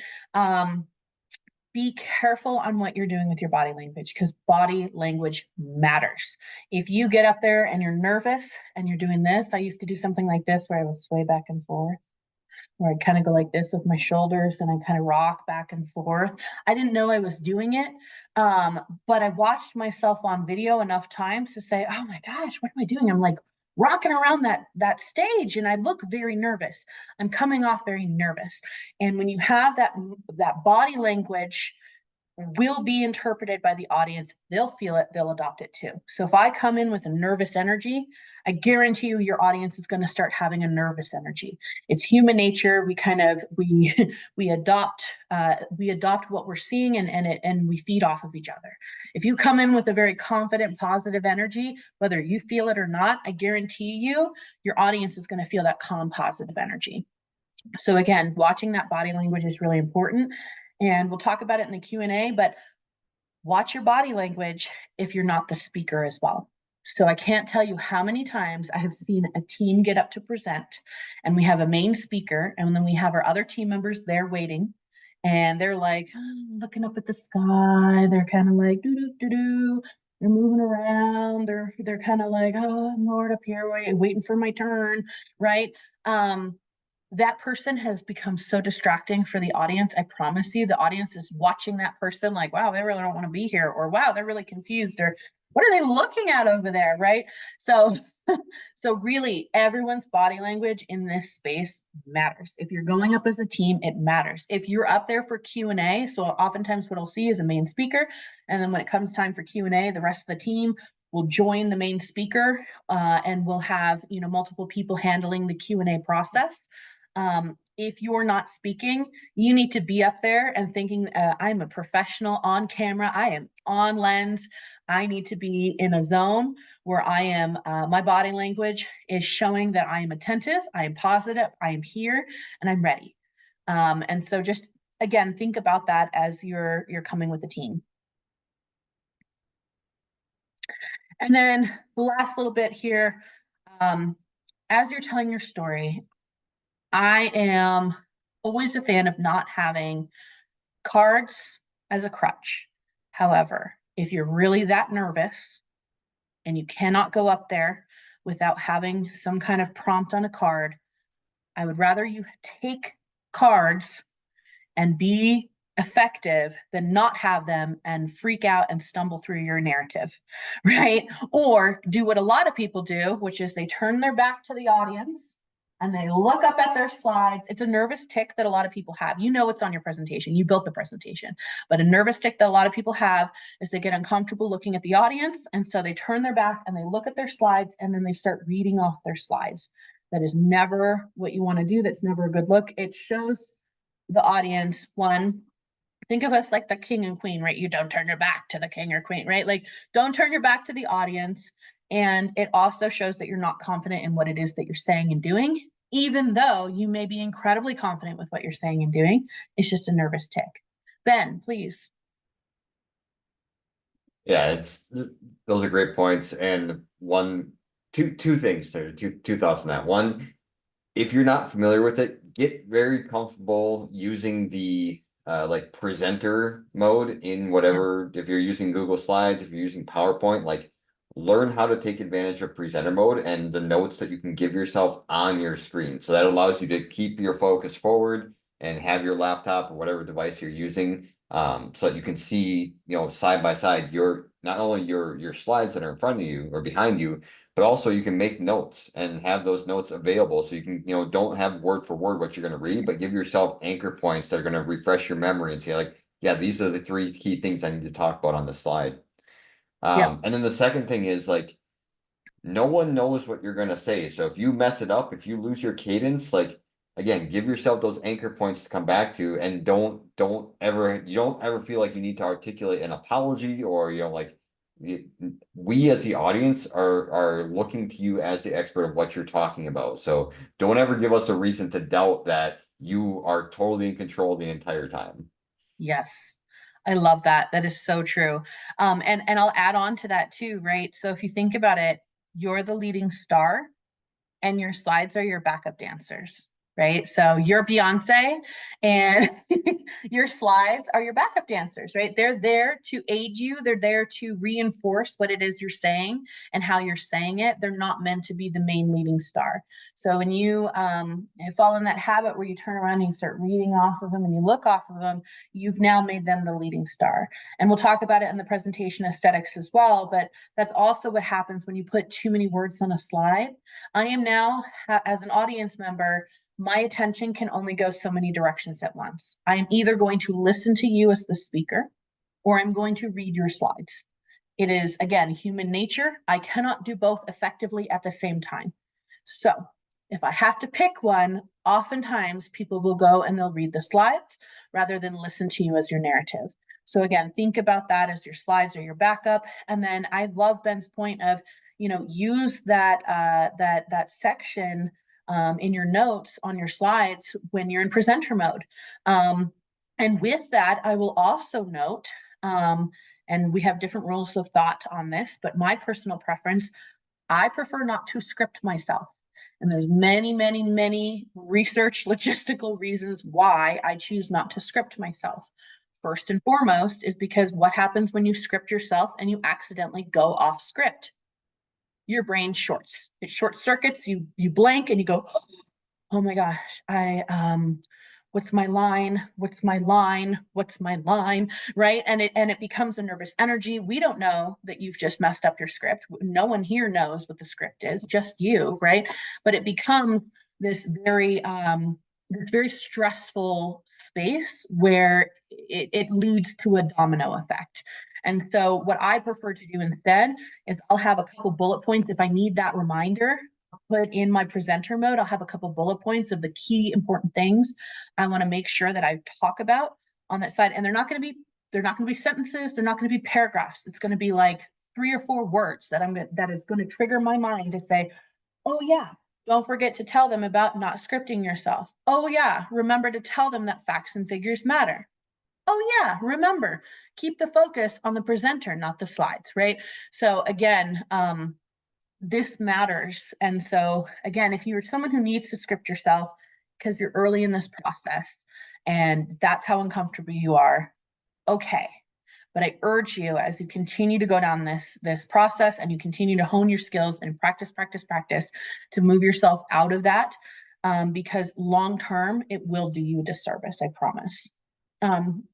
Be careful on what you're doing with your body language, because body language matters. If you get up there and you're nervous and you're doing this, I used to do something like this where I would sway back and forth, where I'd kind of go like this with my shoulders and I kind of rock back and forth. I didn't know I was doing it, but I watched myself on video enough times to say, oh my gosh, what am I doing? I'm like rocking around that stage and I look very nervous. I'm coming off very nervous. And when you have that body language will be interpreted by the audience, they'll feel it, they'll adopt it too. So if I come in with a nervous energy, I guarantee you your audience is going to start having a nervous energy. It's human nature. We adopt what we're seeing and we feed off of each other. If you come in with a very confident, positive energy, whether you feel it or not, I guarantee you your audience is going to feel that calm, positive energy. So again, watching that body language is really important. And we'll talk about it in the Q&A, but watch your body language if you're not the speaker as well. So I can't tell you how many times I have seen a team get up to present, and we have a main speaker, and then we have our other team members there waiting, and they're like looking up at the sky. They're kind of like do do do do. They're moving around. They're kind of like, oh Lord, up here waiting for my turn, right? That person has become so distracting for the audience. I promise you, the audience is watching that person like, wow, they really don't want to be here, or wow, they're really confused, or what are they looking at over there, right? So, so really, everyone's body language in this space matters. If you're going up as a team, it matters. If you're up there for Q&A, so oftentimes what I'll see is a main speaker, and then when it comes time for Q&A, the rest of the team will join the main speaker, and we'll have multiple people handling the Q&A process. If you're not speaking, you need to be up there and thinking, I'm a professional on camera. I am on lens. I need to be in a zone where I am, my body language is showing that I am attentive, I am positive, I am here, and I'm ready. And so just, again, think about that as you're coming with the team. And then the last little bit here, as you're telling your story, I am always a fan of not having cards as a crutch. However, if you're really that nervous and you cannot go up there without having some kind of prompt on a card, I would rather you take cards and be effective than not have them and freak out and stumble through your narrative, right? Or do what a lot of people do, which is they turn their back to the audience and they look up at their slides. It's a nervous tick that a lot of people have. You know, it's on your presentation. You built the presentation, but a nervous tick that a lot of people have is they get uncomfortable looking at the audience. And so they turn their back and they look at their slides and then they start reading off their slides. That is never what you want to do. That's never a good look. It shows the audience, one, think of us like the king and queen, right? You don't turn your back to the king or queen, right? Like, don't turn your back to the audience. And it also shows that you're not confident in what it is that you're saying and doing, even though you may be incredibly confident with what you're saying and doing. It's just a nervous tick. Ben, please. Yeah, those are great points. And two things there, two thoughts on that. One, if you're not familiar with it, get very comfortable using the like presenter mode in whatever, if you're using Google Slides, if you're using PowerPoint, like learn how to take advantage of presenter mode and the notes that you can give yourself on your screen. So that allows you to keep your focus forward and have your laptop or whatever device you're using, so that you can see, side by side, not only your slides that are in front of you or behind you, but also you can make notes and have those notes available. So you can, don't have word for word what you're going to read, but give yourself anchor points that are going to refresh your memory and say like, yeah, these are the 3 key things I need to talk about on the slide. Yep. And then the second thing is like, no one knows what you're going to say. So if you mess it up, if you lose your cadence, like, again, give yourself those anchor points to come back to, and don't ever feel like you need to articulate an apology or, like, we as the audience are looking to you as the expert of what you're talking about. So don't ever give us a reason to doubt that you are totally in control the entire time. Yes. I love that. That is so true. And I'll add on to that too, right? So if you think about it, you're the leading star and your slides are your backup dancers, right? So you're Beyonce and your slides are your backup dancers, right? They're there to aid you. They're there to reinforce what it is you're saying and how you're saying it. They're not meant to be the main leading star. So when you fall in that habit where you turn around and you start reading off of them and you look off of them, you've now made them the leading star. And we'll talk about it in the presentation aesthetics as well, but that's also what happens when you put too many words on a slide. I am now, as an audience member, my attention can only go so many directions at once. I am either going to listen to you as the speaker, or I'm going to read your slides. It is, again, human nature. I cannot do both effectively at the same time. So if I have to pick one, oftentimes people will go and they'll read the slides rather than listen to you as your narrative. So again, think about that as your slides or your backup. And then I love Ben's point of, use that that section in your notes on your slides when you're in presenter mode. And with that, I will also note, and we have different rules of thought on this, but my personal preference, I prefer not to script myself. And there's many, many, many research logistical reasons why I choose not to script myself. First and foremost is because what happens when you script yourself and you accidentally go off script? Your brain shorts. It short circuits, you blank and you go, oh my gosh, what's my line? What's my line? What's my line? Right? And it becomes a nervous energy. We don't know that you've just messed up your script. No one here knows what the script is, just you, right? But it becomes this very stressful space where it leads to a domino effect. And so what I prefer to do instead is I'll have a couple bullet points if I need that reminder. Put in my presenter mode, I'll have a couple bullet points of the key important things I want to make sure that I talk about on that side. And they're not going to be sentences, they're not going to be paragraphs. It's going to be like 3 or 4 words that is going to trigger my mind to say, oh yeah, don't forget to tell them about not scripting yourself. Oh yeah, remember to tell them that facts and figures matter. Oh yeah, remember, keep the focus on the presenter, not the slides, right? So again, this matters. And so again, if you're someone who needs to script yourself because you're early in this process and that's how uncomfortable you are, okay. But I urge you, as you continue to go down this process and you continue to hone your skills and practice, to move yourself out of that, because long term, it will do you a disservice, I promise.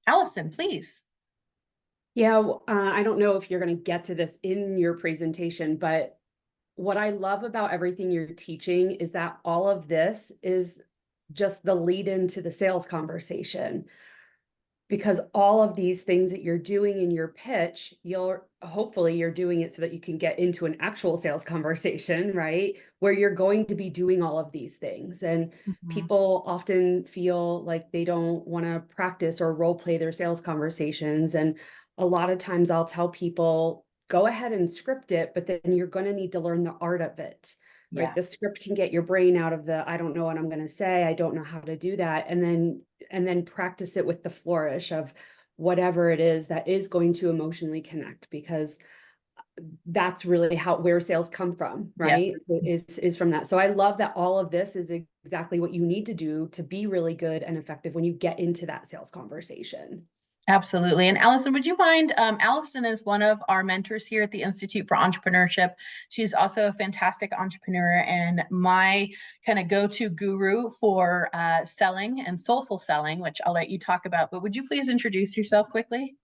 Allison, please. Yeah, I don't know if you're going to get to this in your presentation, but what I love about everything you're teaching is that all of this is just the lead into the sales conversation. Because all of these things that you're doing in your pitch, hopefully you're doing it so that you can get into an actual sales conversation, right? Where you're going to be doing all of these things. And people often feel like they don't want to practice or role play their sales conversations. And a lot of times I'll tell people, go ahead and script it, but then you're going to need to learn the art of it. Right. The script can get your brain out of the, I don't know what I'm going to say. I don't know how to do that. And then practice it with the flourish of whatever it is that is going to emotionally connect, because that's really where sales come from, right? Yes. Is from that. So I love that all of this is exactly what you need to do to be really good and effective when you get into that sales conversation. Absolutely. And Allison, would you mind? Allison is one of our mentors here at the Institute for Entrepreneurship. She's also a fantastic entrepreneur and my kind of go-to guru for selling and soulful selling, which I'll let you talk about. But would you please introduce yourself quickly?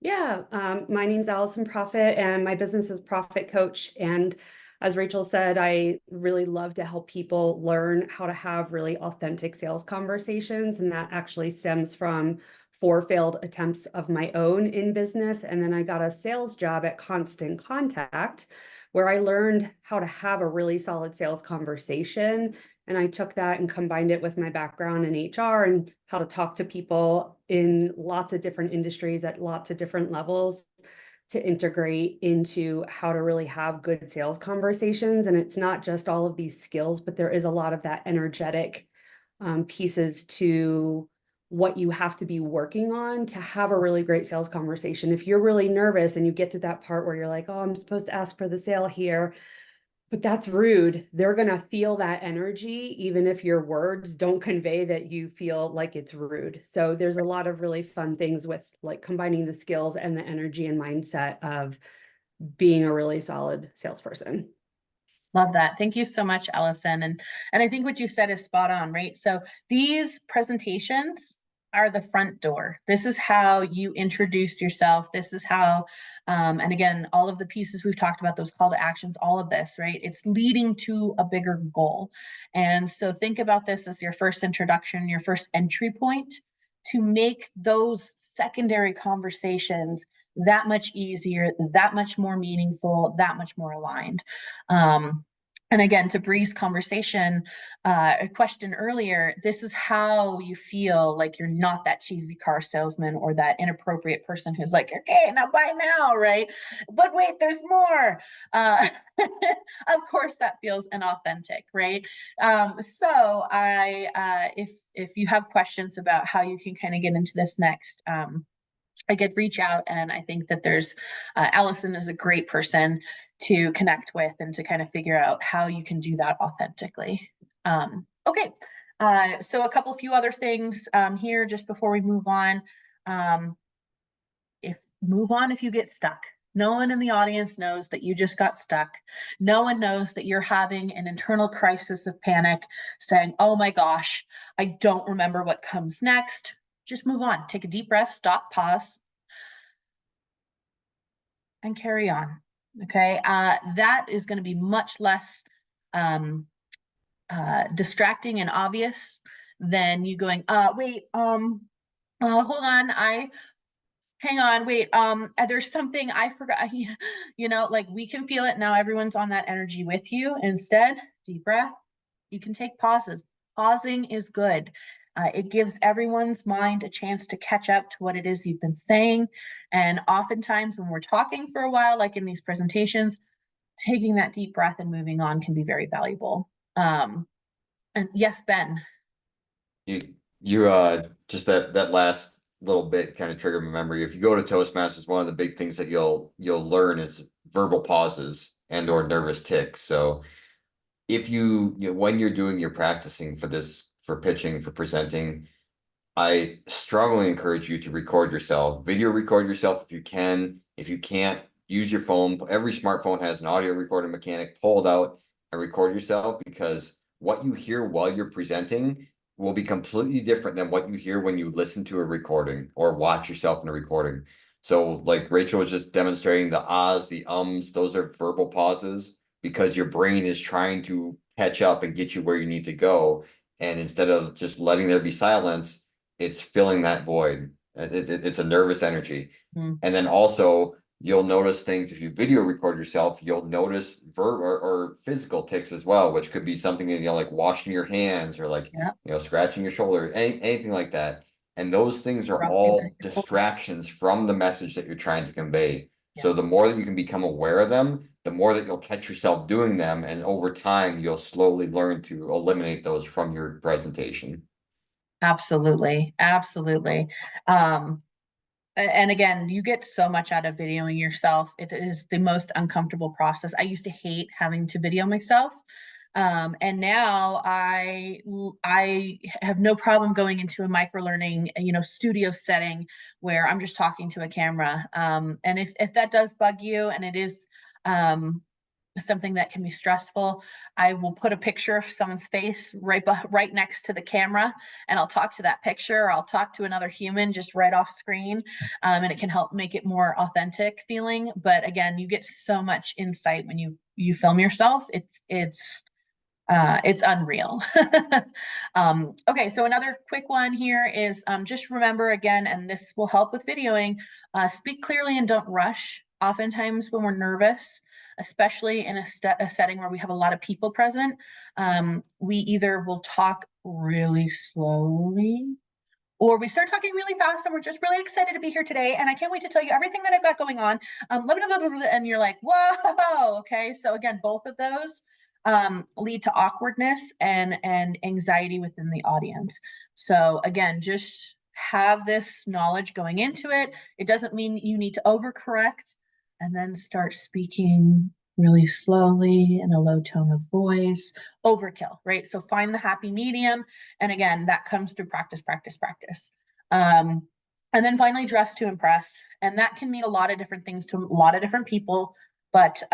Yeah, my name's Allison Profit and my business is Profit Coach. And as Rachel said, I really love to help people learn how to have really authentic sales conversations. And that actually stems from 4 failed attempts of my own in business. And then I got a sales job at Constant Contact, where I learned how to have a really solid sales conversation. And I took that and combined it with my background in HR and how to talk to people in lots of different industries at lots of different levels to integrate into how to really have good sales conversations. And it's not just all of these skills, but there is a lot of that energetic pieces to what you have to be working on to have a really great sales conversation. If you're really nervous and you get to that part where you're like, oh, I'm supposed to ask for the sale here, but that's rude. They're going to feel that energy, even if your words don't convey that you feel like it's rude. So there's a lot of really fun things with like combining the skills and the energy and mindset of being a really solid salesperson. Love that. Thank you so much, Allison. And I think what you said is spot on, right? So these presentations are the front door. This is how you introduce yourself. This is how, and again, all of the pieces we've talked about, those call to actions, all of this, right? It's leading to a bigger goal. And so think about this as your first introduction, your first entry point to make those secondary conversations that much easier, that much more meaningful, that much more aligned. And again, to Bree's conversation, a question earlier, this is how you feel like you're not that cheesy car salesman or that inappropriate person who's like, okay, now buy now, right? But wait, there's more. Of course, that feels inauthentic, right? So if you have questions about how you can kind of get into this next, I could reach out, and I think that there's Allison is a great person to connect with and to kind of figure out how you can do that authentically. Okay, so a few other things here just before we move on. If you get stuck. No one in the audience knows that you just got stuck. No one knows that you're having an internal crisis of panic, saying, oh my gosh, I don't remember what comes next. Just move on. Take a deep breath, stop, pause, and carry on. Okay. That is going to be much less distracting and obvious than you going, wait, hold on. Hang on, wait, there's something I forgot. Like we can feel it now. Everyone's on that energy with you. Instead, deep breath. You can take pauses. Pausing is good. It gives everyone's mind a chance to catch up to what it is you've been saying. And oftentimes when we're talking for a while, like in these presentations, taking that deep breath and moving on can be very valuable. And yes, Ben. You just that last little bit kind of triggered my memory. If you go to Toastmasters, one of the big things that you'll learn is verbal pauses and or nervous tics. So if when you're doing your practicing for pitching, for presenting, I strongly encourage you to record yourself, video record yourself if you can. If you can't, use your phone. Every smartphone has an audio recording mechanic. Pull it out and record yourself, because what you hear while you're presenting will be completely different than what you hear when you listen to a recording or watch yourself in a recording. So like Rachel was just demonstrating, the ahs, the ums, those are verbal pauses because your brain is trying to catch up and get you where you need to go. And instead of just letting there be silence, it's filling that void. It's a nervous energy. Mm. And then also you'll notice things. If you video record yourself, you'll notice or physical tics as well, which could be something, like washing your hands or like, scratching your shoulder, anything like that. And those things are all distractions from the message that you're trying to convey. Yeah. So the more that you can become aware of them, the more that you'll catch yourself doing them. And over time, you'll slowly learn to eliminate those from your presentation. Absolutely. Absolutely. And again, you get so much out of videoing yourself. It is the most uncomfortable process. I used to hate having to video myself. And now I have no problem going into a micro learning, studio setting where I'm just talking to a camera. And if that does bug you and it is, something that can be stressful, I will put a picture of someone's face right next to the camera, and I'll talk to that picture, or I'll talk to another human just right off screen, and it can help make it more authentic feeling. But again, you get so much insight when you film yourself. It's unreal. Okay, so another quick one here is just remember again, and this will help with videoing, speak clearly and don't rush. Oftentimes when we're nervous, especially in a setting where we have a lot of people present, we either will talk really slowly, or we start talking really fast and we're just really excited to be here today. And I can't wait to tell you everything that I've got going on. And you're like, whoa, okay. So again, both of those lead to awkwardness and anxiety within the audience. So again, just have this knowledge going into it. It doesn't mean you need to overcorrect and then start speaking really slowly in a low tone of voice. Overkill, right? So find the happy medium. And again, that comes through practice, practice, practice. And then finally, dress to impress. And that can mean a lot of different things to a lot of different people. But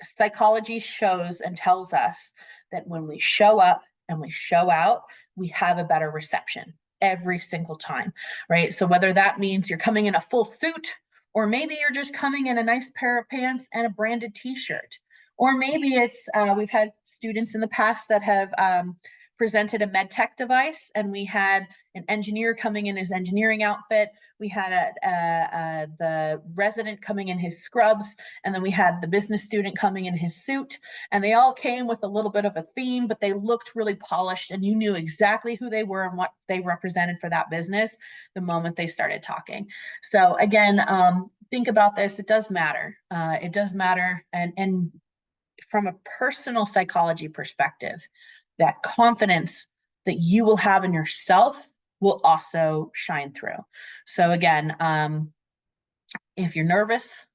psychology shows and tells us that when we show up and we show out, we have a better reception every single time, right? So whether that means you're coming in a full suit, or maybe you're just coming in a nice pair of pants and a branded t-shirt, or maybe it's, we've had students in the past that have presented a med tech device, and we had an engineer coming in his engineering outfit. We had the resident coming in his scrubs, and then we had the business student coming in his suit, and they all came with a little bit of a theme, but they looked really polished, and you knew exactly who they were and what they represented for that business the moment they started talking. So again, think about this. It does matter. It does matter. And from a personal psychology perspective, that confidence that you will have in yourself will also shine through. So again, if you're nervous,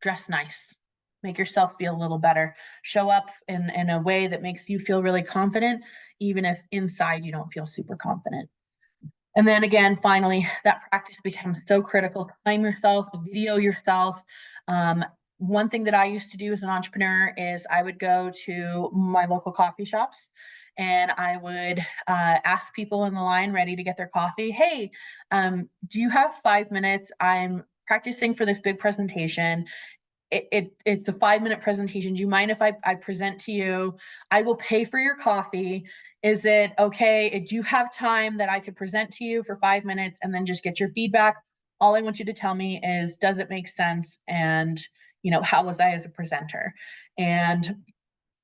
dress nice, make yourself feel a little better, show up in a way that makes you feel really confident, even if inside you don't feel super confident. And then again, finally, that practice becomes so critical. Time yourself, video yourself. One thing that I used to do as an entrepreneur is I would go to my local coffee shops and I would ask people in the line ready to get their coffee, hey, do you have 5 minutes? I'm practicing for this big presentation. It's a 5-minute presentation. Do you mind if I present to you? I will pay for your coffee. Is it okay? Do you have time that I could present to you for 5 minutes and then just get your feedback? All I want you to tell me is, does it make sense? And, how was I as a presenter? And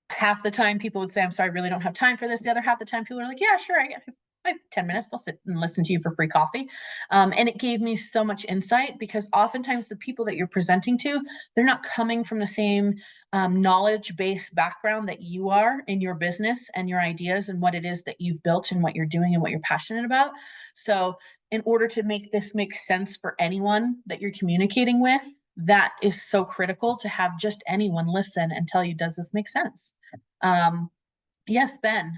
half the time people would say, I'm sorry, I really don't have time for this. The other half the time people are like, yeah, sure, I get 10 minutes. I'll sit and listen to you for free coffee. And it gave me so much insight, because oftentimes the people that you're presenting to, they're not coming from the same knowledge-based background that you are in your business and your ideas and what it is that you've built and what you're doing and what you're passionate about. So in order to make this make sense for anyone that you're communicating with, that is so critical, to have just anyone listen and tell you, does this make sense? Yes, Ben.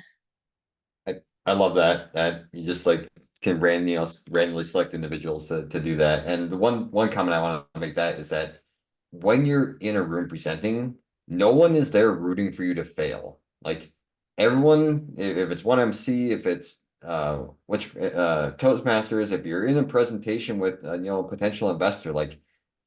I love that you just like can randomly select individuals to do that. And the one comment I want to make that is that when you're in a room presenting, no one is there rooting for you to fail. Like everyone, if it's one MC, if it's Toastmasters, if you're in a presentation with a potential investor, like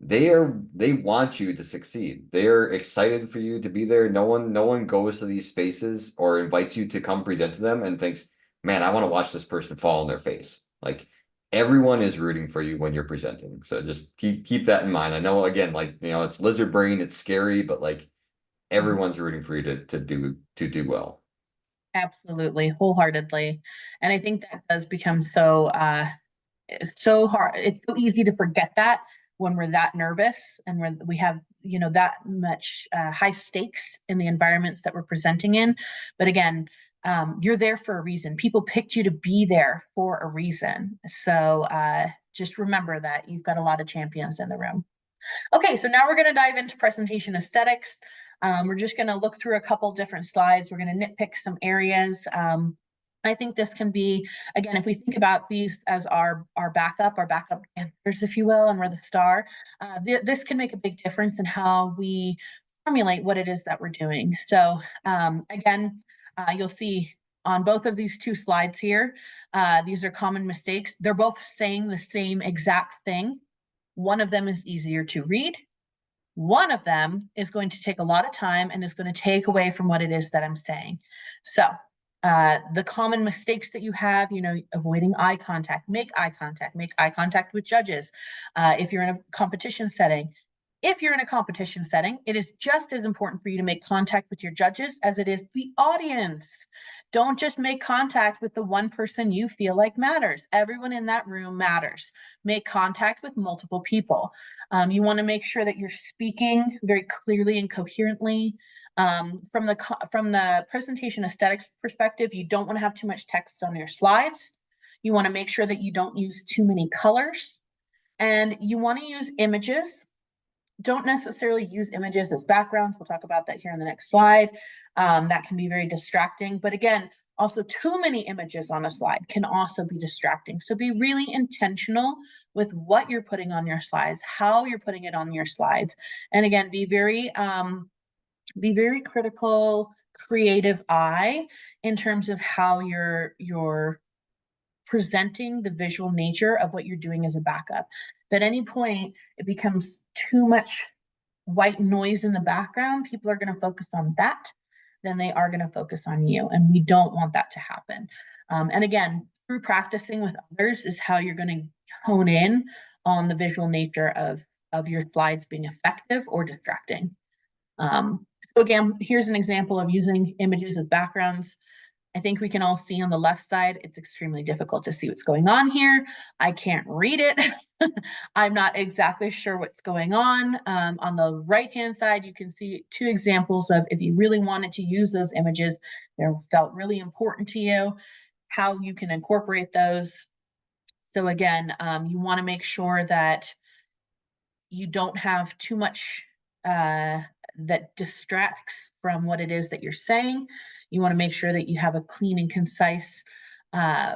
they want you to succeed. They're excited for you to be there. No one goes to these spaces or invites you to come present to them and thinks, man, I want to watch this person fall on their face. Like everyone is rooting for you when you're presenting. So just keep that in mind. I know, again, it's lizard brain, it's scary, but like everyone's rooting for you to do well. Absolutely, wholeheartedly. And I think that does become so it's so hard. It's so easy to forget that when we're that nervous and we have, that much high stakes in the environments that we're presenting in. But again, you're there for a reason. People picked you to be there for a reason. So just remember that you've got a lot of champions in the room. Okay, so now we're going to dive into presentation aesthetics. We're just going to look through a couple different slides. We're going to nitpick some areas. I think this can be, again, if we think about these as our backup answers, if you will, and we're the star, this can make a big difference in how we formulate what it is that we're doing. So again, you'll see on both of these two slides here, these are common mistakes. They're both saying the same exact thing. One of them is easier to read. One of them is going to take a lot of time and is going to take away from what it is that I'm saying. So the common mistakes that you have, avoiding eye contact, make eye contact with judges. If you're in a competition setting, it is just as important for you to make contact with your judges as it is the audience. Don't just make contact with the one person you feel like matters. Everyone in that room matters. Make contact with multiple people. You want to make sure that you're speaking very clearly and coherently. From the presentation aesthetics perspective, you don't want to have too much text on your slides. You want to make sure that you don't use too many colors, and you want to use images. Don't necessarily use images as backgrounds. We'll talk about that here in the next slide. That can be very distracting, but again, also too many images on a slide can also be distracting. So be really intentional with what you're putting on your slides, how you're putting it on your slides. And again, be very critical, creative eye in terms of how you're presenting the visual nature of what you're doing as a backup. If at any point it becomes too much white noise in the background, people are going to focus on that, then they are going to focus on you. And we don't want that to happen. And again, through practicing with others is how you're going to hone in on the visual nature of your slides being effective or distracting. So again, here's an example of using images as backgrounds. I think we can all see on the left side, it's extremely difficult to see what's going on here. I can't read it. I'm not exactly sure what's going on. On the right-hand side, you can see two examples of if you really wanted to use those images, they felt really important to you, how you can incorporate those. So again, you want to make sure that you don't have too much that distracts from what it is that you're saying. You want to make sure that you have a clean and concise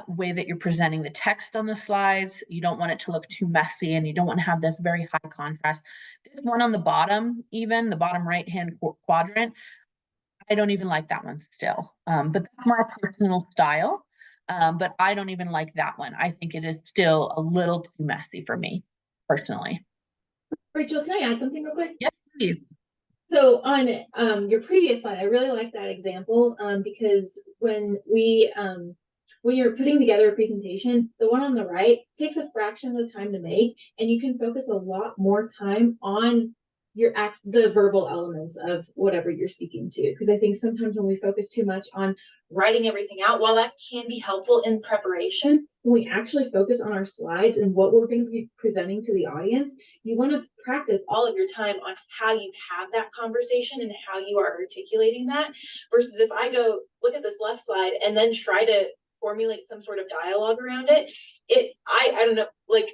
way that you're presenting the text on the slides. You don't want it to look too messy, and you don't want to have this very high contrast. This one on the bottom, even the bottom right-hand quadrant, I don't even like that one still. But that's my personal style. But I don't even like that one. I think it is still a little too messy for me personally. Rachel, can I add something real quick? Yes, please. So on your previous slide, I really like that example because when you're putting together a presentation, the one on the right takes a fraction of the time to make, and you can focus a lot more time on the verbal elements of whatever you're speaking to. Because I think sometimes when we focus too much on writing everything out, while that can be helpful in preparation, when we actually focus on our slides and what we're going to be presenting to the audience, you want to practice all of your time on how you have that conversation and how you are articulating that, versus if I go look at this left slide and then try to formulate some sort of dialogue around it, I don't know, like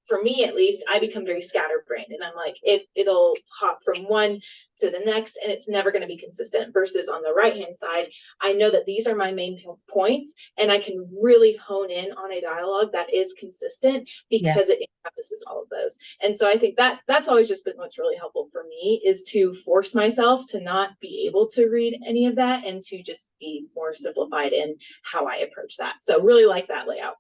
for me at least, I become very scatterbrained, and I'm like, it'll hop from one to the next, and it's never going to be consistent. Versus on the right hand side, I know that these are my main points, and I can really hone in on a dialogue that is consistent because it encompasses all of those. And so I think that's always just been what's really helpful for me, is to force myself to not be able to read any of that and to just be more simplified in how I approach that. So really like that layout.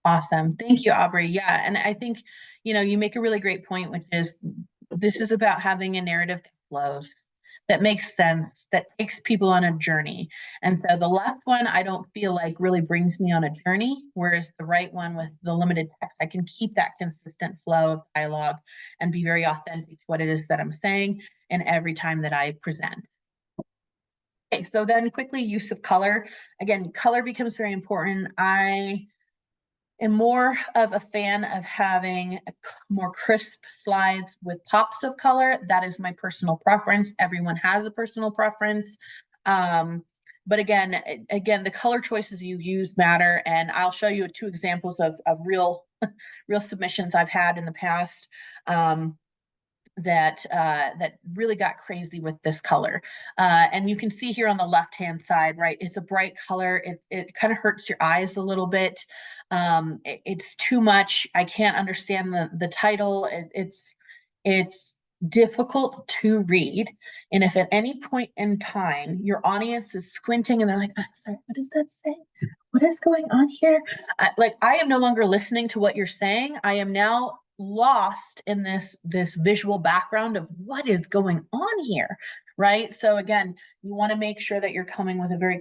Awesome. Thank you, Aubrey. Yeah. And I think, you make a really great point, which is this is about having a narrative that flows, that makes sense, that takes people on a journey. And so the left one, I don't feel like really brings me on a journey, whereas the right one with the limited text, I can keep that consistent flow of dialogue and be very authentic to what it is that I'm saying and every time that I present. Okay, so then quickly, use of color. Again, color becomes very important. I am more of a fan of having more crisp slides with pops of color. That is my personal preference. Everyone has a personal preference. But again, the color choices you use matter. And I'll show you 2 examples of real submissions I've had in the past. That really got crazy with this color. And you can see here on the left-hand side, right? It's a bright color. It kind of hurts your eyes a little bit. It's too much. I can't understand the title. It's difficult to read. And if at any point in time your audience is squinting and they're like, "I'm sorry, what does that say? What is going on here?" I am no longer listening to what you're saying. I am now lost in this visual background of what is going on here, right? So again, you want to make sure that you're coming with a very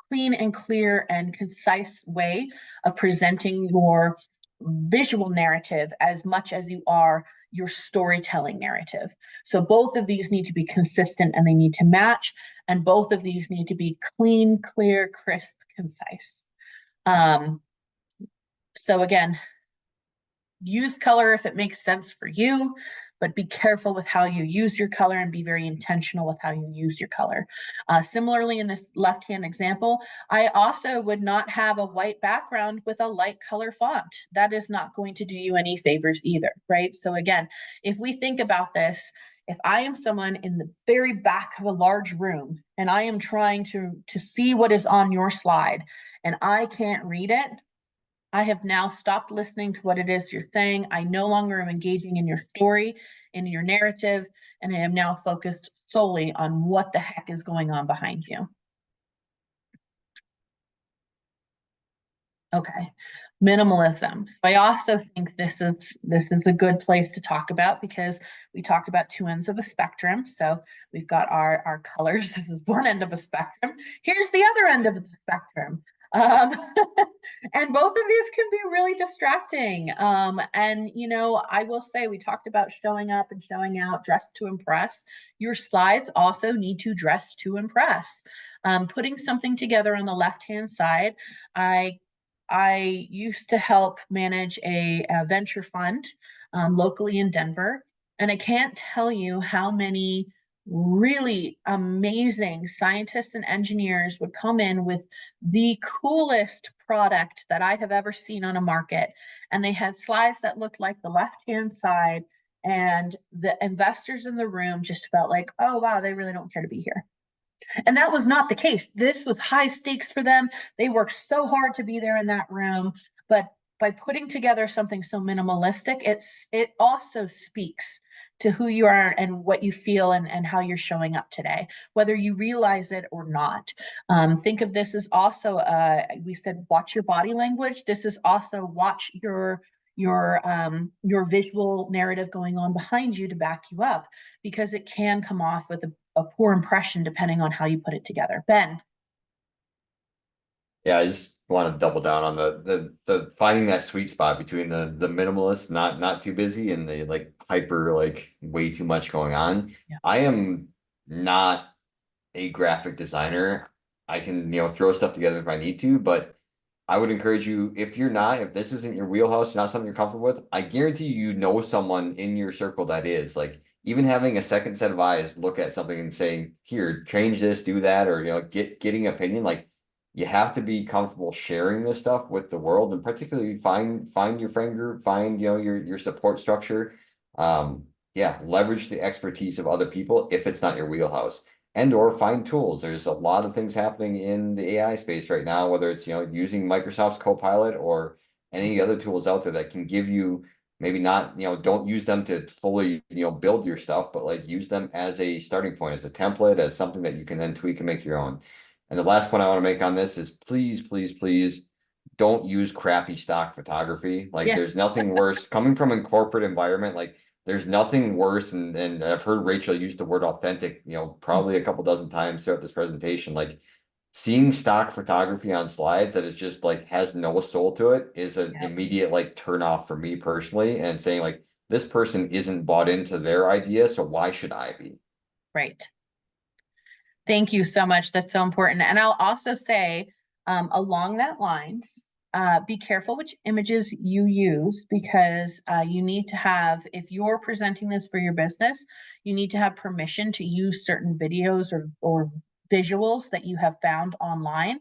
clean and clear and concise way of presenting your visual narrative as much as you are your storytelling narrative. So both of these need to be consistent and they need to match, and both of these need to be clean, clear, crisp, concise. So again, use color if it makes sense for you, but be careful with how you use your color and be very intentional with how you use your color. Similarly, in this left-hand example, I also would not have a white background with a light color font. That is not going to do you any favors either, right? So again, if we think about this, if I am someone in the very back of a large room and I am trying to see what is on your slide and I can't read it, I have now stopped listening to what it is you're saying. I no longer am engaging in your story, in your narrative, and I am now focused solely on what the heck is going on behind you. Okay, minimalism. I also think this is a good place to talk about because we talked about 2 ends of a spectrum. So we've got our colors. This is one end of a spectrum. Here's the other end of the spectrum. And both of these can be really distracting. And I will say, we talked about showing up and showing out, dressed to impress. Your slides also need to dress to impress. Putting something together on the left-hand side, I used to help manage a venture fund locally in Denver, and I can't tell you how many really amazing scientists and engineers would come in with the coolest product that I have ever seen on a market. And they had slides that looked like the left-hand side, and the investors in the room just felt like, oh, wow, they really don't care to be here. And that was not the case. This was high stakes for them. They worked so hard to be there in that room, but by putting together something so minimalistic, it also speaks to who you are and what you feel and how you're showing up today, whether you realize it or not. Think of this as also, we said, watch your body language. This is also watch your visual narrative going on behind you to back you up, because it can come off with a poor impression depending on how you put it together. Ben. Yeah, I just want to double down on the finding that sweet spot between the minimalist, not too busy, and the like hyper, like way too much going on. Yeah. I am not a graphic designer. I can, throw stuff together if I need to, but I would encourage you, if this isn't your wheelhouse, not something you're comfortable with, I guarantee you know someone in your circle that is. Like, even having a second set of eyes look at something and saying, here, change this, do that, or getting opinion. Like, you have to be comfortable sharing this stuff with the world, and particularly find your friend group, find your support structure. Yeah, leverage the expertise of other people if it's not your wheelhouse, and or find tools. There's a lot of things happening in the AI space right now, whether it's using Microsoft's Copilot or any other tools out there that can give you, maybe not, don't use them to fully build your stuff, but like use them as a starting point, as a template, as something that you can then tweak and make your own. And the last point I want to make on this is, please, please, please don't use crappy stock photography. Like, Yeah. there's nothing worse coming from a corporate environment. Like, there's nothing worse, and I've heard Rachel use the word authentic, probably a couple dozen times throughout this presentation. Like, seeing stock photography on slides that is just like has no soul to it is an Yeah. immediate like turn off for me personally, and saying like, this person isn't bought into their idea, so why should I be? Right. Thank you so much. That's so important. And I'll also say, along that lines, be careful which images you use, because you need to have, if you're presenting this for your business, you need to have permission to use certain videos or visuals that you have found online.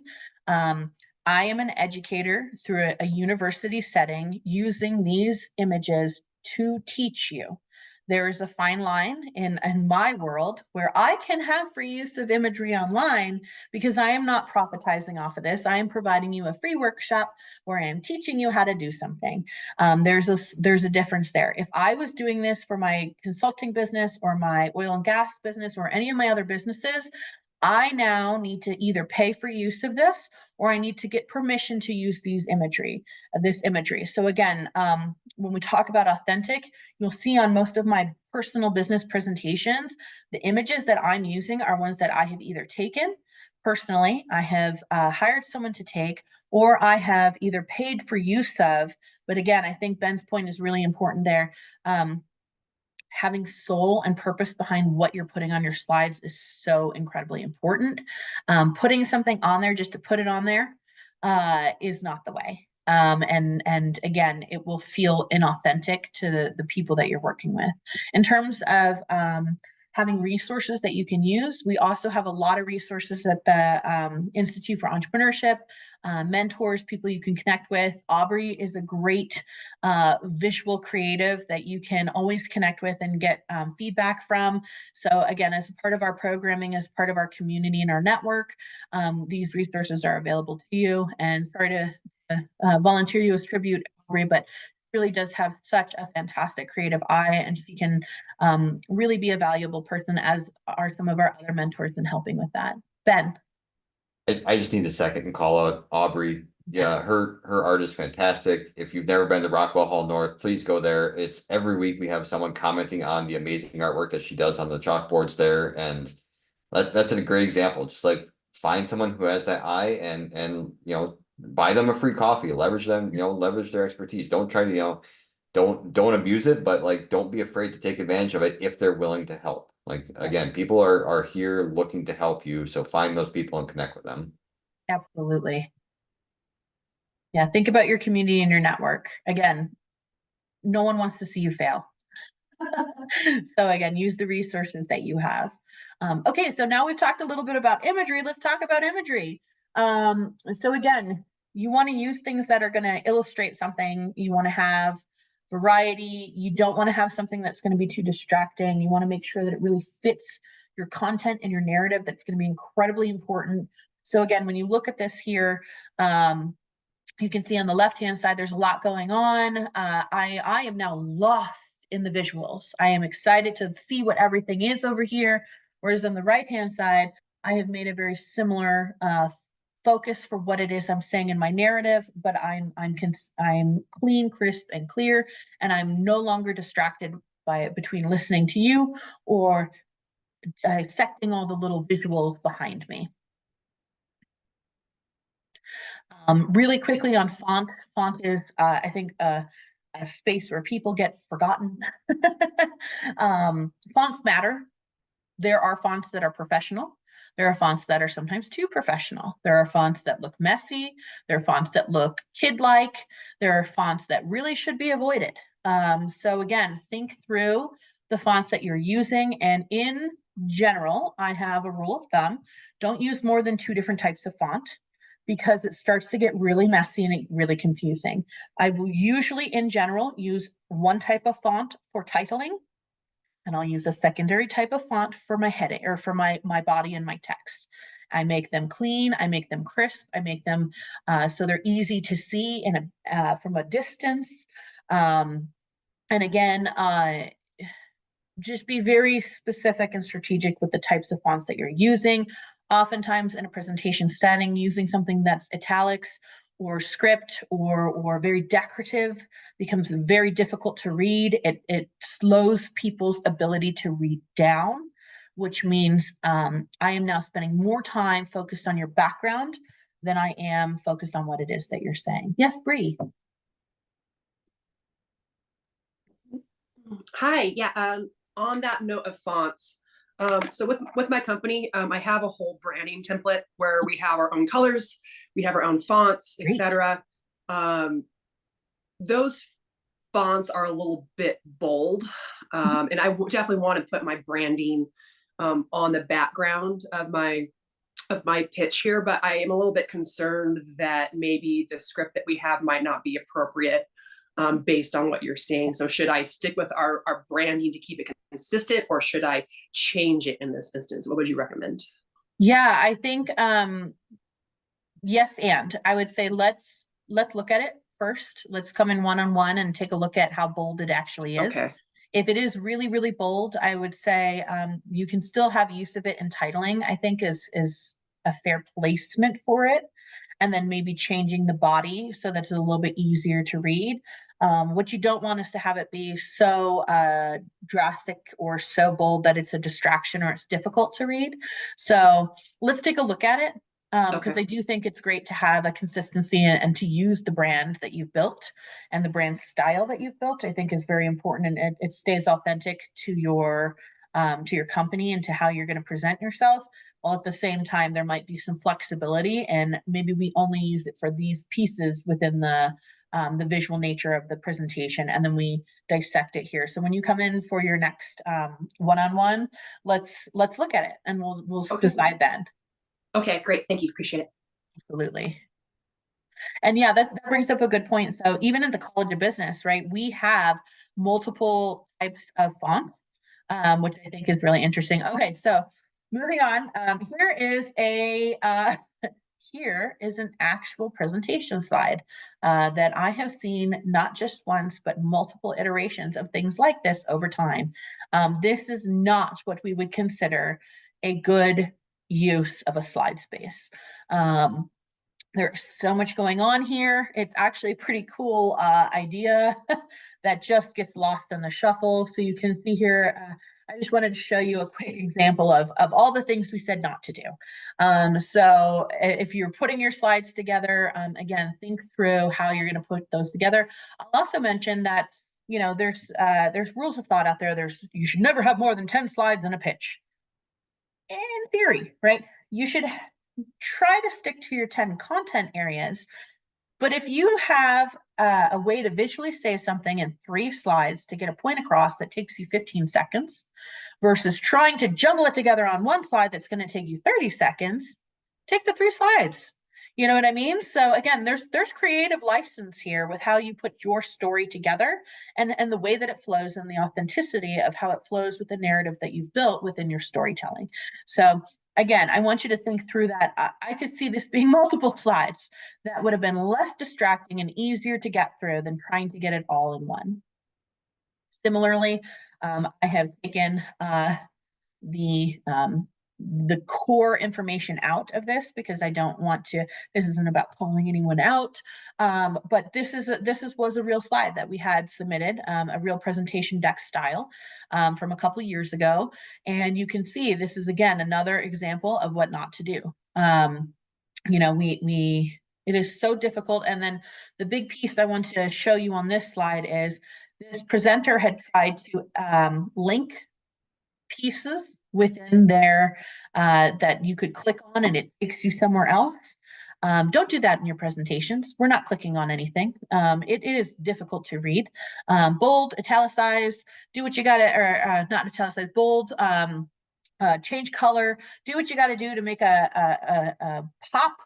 I am an educator through a university setting using these images to teach you. There is a fine line in my world where I can have free use of imagery online, because I am not profitizing off of this. I am providing you a free workshop where I am teaching you how to do something. There's a difference there. If I was doing this for my consulting business or my oil and gas business or any of my other businesses, I now need to either pay for use of this, or I need to get permission to use this imagery. So again, when we talk about authentic, you'll see on most of my personal business presentations, the images that I'm using are ones that I have either taken personally, I have hired someone to take, or I have either paid for use of. But again, I think Ben's point is really important there. Having soul and purpose behind what you're putting on your slides is so incredibly important. Putting something on there just to put it on there is not the way. And again, it will feel inauthentic to the people that you're working with. In terms of having resources that you can use, we also have a lot of resources at the Institute for Entrepreneurship, mentors, people you can connect with. Aubrey is a great visual creative that you can always connect with and get feedback from. So again, as a part of our programming, as part of our community and our network, these resources are available to you. And sorry to volunteer you as tribute, Aubrey, but really does have such a fantastic creative eye, and she can really be a valuable person, as are some of our other mentors in helping with that. Ben. I just need a second and call out Aubrey. Yeah, her art is fantastic. If you've never been to Rockwell Hall North, please go there. It's every week we have someone commenting on the amazing artwork that she does on the chalkboards there, and that's a great example. Just like, find someone who has that eye, and buy them a free coffee, leverage them, leverage their expertise. Don't try to, don't abuse it, but like, don't be afraid to take advantage of it if they're willing to help. Like, again, people are here looking to help you, so find those people and connect with them. Absolutely. Yeah, think about your community and your network. Again, no one wants to see you fail. So again, use the resources that you have. Okay, so now we've talked a little bit about imagery. Let's talk about imagery. So again, you want to use things that are going to illustrate something. You want to have variety. You don't want to have something that's going to be too distracting. You want to make sure that it really fits your content and your narrative. That's going to be incredibly important. So again, when you look at this here, you can see on the left-hand side, there's a lot going on. I am now lost in the visuals. I am excited to see what everything is over here. Whereas on the right-hand side, I have made a very similar focus for what it is I'm saying in my narrative, but I'm clean, crisp, and clear, and I'm no longer distracted by it between listening to you or accepting all the little visuals behind me. Really quickly on font. Font is, I think, a space where people get forgotten. Fonts matter. There are fonts that are professional. There are fonts that are sometimes too professional. There are fonts that look messy. There are fonts that look kid-like. There are fonts that really should be avoided. So again, think through the fonts that you're using. And in general, I have a rule of thumb. Don't use more than 2 different types of font, because it starts to get really messy and really confusing. I will usually, in general, use one type of font for titling, and I'll use a secondary type of font for my heading or for my body and my text. I make them clean, I make them crisp, I make them so they're easy to see from a distance. And again, just be very specific and strategic with the types of fonts that you're using. Oftentimes in a presentation setting, using something that's italics or script or very decorative becomes very difficult to read. It slows people's ability to read down, which means I am now spending more time focused on your background than I am focused on what it is that you're saying. Yes, Bree. Hi, yeah. On that note of fonts, so with my company, I have a whole branding template where we have our own colors, we have our own fonts, etc. Those fonts are a little bit bold, and I definitely want to put my branding on the background of my pitch here, but I am a little bit concerned that maybe the script that we have might not be appropriate based on what you're saying. So should I stick with our branding to keep it consistent, or should I change it in this instance? What would you recommend? Yeah, I think yes, and I would say let's look at it first. Let's come in one-on-one and take a look at how bold it actually is. Okay. If it is really, really bold, I would say you can still have use of it in titling, I think is a fair placement for it. And then maybe changing the body so that it's a little bit easier to read. What you don't want is to have it be so drastic or so bold that it's a distraction or it's difficult to read. So let's take a look at it, because I do think it's great to have a consistency and to use the brand that you've built and the brand style that you've built. I think is very important, and it stays authentic to your company and to how you're going to present yourself. While at the same time, there might be some flexibility, and maybe we only use it for these pieces within the visual nature of the presentation, and then we dissect it here. So when you come in for your next one-on-one, let's look at it, and we'll decide then. Okay, great. Thank you. Appreciate it. Absolutely. And yeah, that brings up a good point. So even in the College of Business, right, we have multiple types of fonts, which I think is really interesting. Okay, so moving on, here is an actual presentation slide that I have seen not just once, but multiple iterations of things like this over time. This is not what we would consider a good use of a slide space. There's so much going on here. It's actually a pretty cool idea that just gets lost in the shuffle. So you can see here, I just wanted to show you a quick example of all the things we said not to do. So if you're putting your slides together, again, think through how you're going to put those together. I'll also mention that, you know, there's rules of thought out there. You should never have more than 10 slides in a pitch. In theory, right? You should try to stick to your 10 content areas, But if you have a way to visually say something in 3 slides to get a point across that takes you 15 seconds versus trying to jumble it together on 1 slide that's going to take you 30 seconds, take the 3 slides. You know what I mean? So again, there's creative license here with how you put your story together and the way that it flows and the authenticity of how it flows with the narrative that you've built within your storytelling. So again, I want you to think through that. I could see this being multiple slides that would have been less distracting and easier to get through than trying to get it all in one. Similarly, I have taken the core information out of this because I don't want to, this isn't about calling anyone out. But this was a real slide that we had submitted, a real presentation deck style from a couple years ago. And you can see this is again, another example of what not to do. You know, it is so difficult. And then the big piece I want to show you on this slide is this presenter had tried to link pieces within there that you could click on and it takes you somewhere else. Don't do that in your presentations. We're not clicking on anything. It is difficult to read. Bold, italicized, do what you gotta, or not italicized, bold, change color, do what you gotta do to make a pop